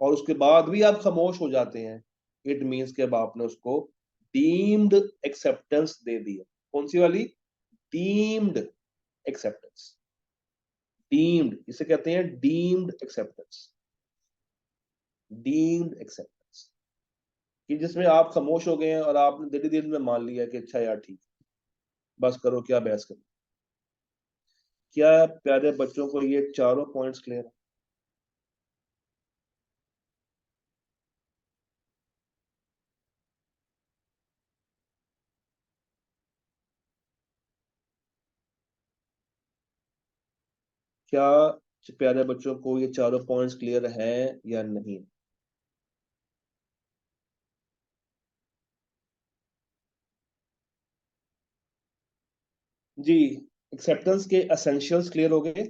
और उसके बाद भी आप खामोश हो जाते हैं, इट मीन्स कि अब आपने उसको डीम्ड एक्सेप्टेंस दे दी है। कौन सी वाली? Deemed acceptance. डीम्ड इसे कहते हैं, डीम्ड एक्सेप्टेंस। डीम्ड एक्सेप्टेंस कि जिसमें आप खामोश हो गए हैं और आपने दिल ही दिल में मान लिया कि अच्छा यार ठीक, बस करो, क्या बहस करो। क्या प्यारे बच्चों को ये चारों पॉइंट्स क्लियर है? क्या प्यारे बच्चों को ये चारों पॉइंट्स क्लियर हैं या नहीं? जी, एक्सेप्टेंस के एसेंशियल्स क्लियर हो गए?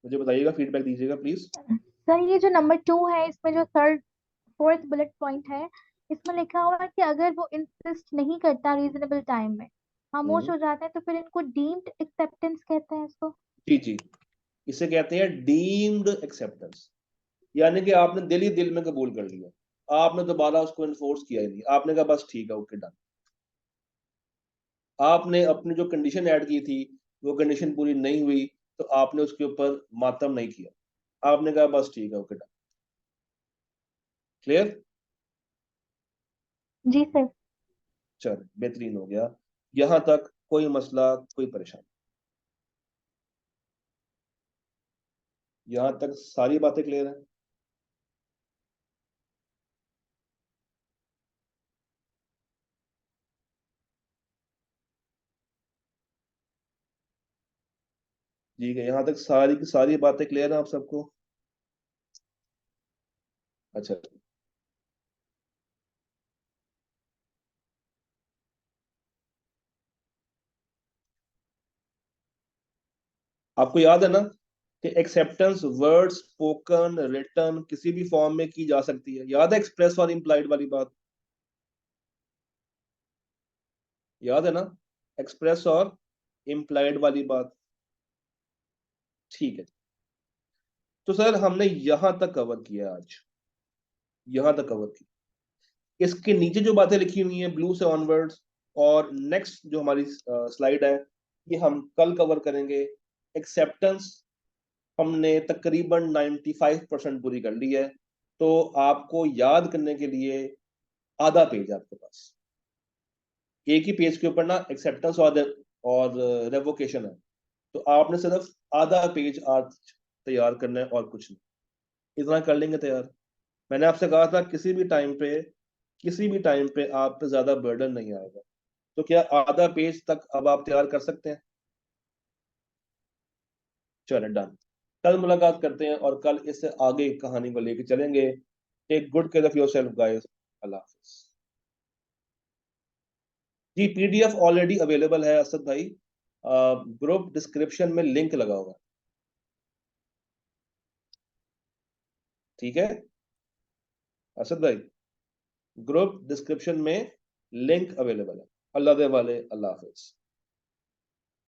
मुझे बताइएगा, फीडबैक दीजिएगा प्लीज। सर ये जो नंबर 2 है इसमें जो थर्ड फोर्थ बुलेट पॉइंट है, इसमें लिखा हुआ है कि अगर वो इंसिस्ट नहीं करता रीजनेबल टाइम में, खामोश हो जाता है, तो फिर इनको डीम्ड एक्सेप्टेंस कहते हैं इसको। जी जी, इसे कहते हैं डीम्ड एक्सेप्टेंस, यानी कि आपने दिल ही दिल में कबूल कर लिया, आपने दोबारा उसको इन्फोर्स किया ही नहीं, आपने कहा बस ठीक है, ओके डन। आपने अपनी जो कंडीशन ऐड की थी वो कंडीशन पूरी नहीं हुई तो आपने उसके ऊपर मातम नहीं किया, आपने कहा बस ठीक है, ओके डन। क्लियर? जी सर। चलो बेहतरीन हो गया, यहां तक कोई मसला, कोई परेशानी? यहां तक सारी बातें क्लियर हैं? जी है, यहां तक सारी की सारी बातें क्लियर हैं आप सबको? अच्छा, आपको याद है ना कि एक्सेप्टेंस वर्ड स्पोकन रिटन किसी भी फॉर्म में की जा सकती है? याद है एक्सप्रेस और इम्प्लाइड वाली बात? याद है ना एक्सप्रेस और इम्प्लाइड वाली बात? ठीक है, तो सर हमने यहां तक कवर किया आज, यहां तक कवर किया। इसके नीचे जो बातें लिखी हुई हैं ब्लू से ऑनवर्ड्स, और नेक्स्ट जो हमारी स्लाइड है ये हम कल कवर करेंगे। एक्सेप्टेंस हमने तकरीबन 95% पूरी कर ली है, तो आपको याद करने के लिए आधा पेज आपके पास, एक ही पेज के ऊपर ना एक्सेप्टेंस और रेवोकेशन है, तो आपने सिर्फ आधा पेज आज तैयार करना है और कुछ नहीं, इतना कर लेंगे तैयार। मैंने आपसे कहा था किसी भी टाइम पे, किसी भी टाइम पे आप पे ज्यादा बर्डन नहीं आएगा, तो क्या आधा पेज तक अब आप तैयार कर सकते हैं? चलो डन, कल मुलाकात करते हैं और कल इससे आगे कहानी को लेके चलेंगे। Take good care of yourself guys, अल्लाह हाफिज। जी, पीडीएफ ऑलरेडी अवेलेबल है असद भाई, ग्रुप डिस्क्रिप्शन में लिंक लगा होगा, ठीक है असद भाई? ग्रुप डिस्क्रिप्शन में लिंक अवेलेबल है। अल्लाह दे वाले, अल्लाह हाफिज।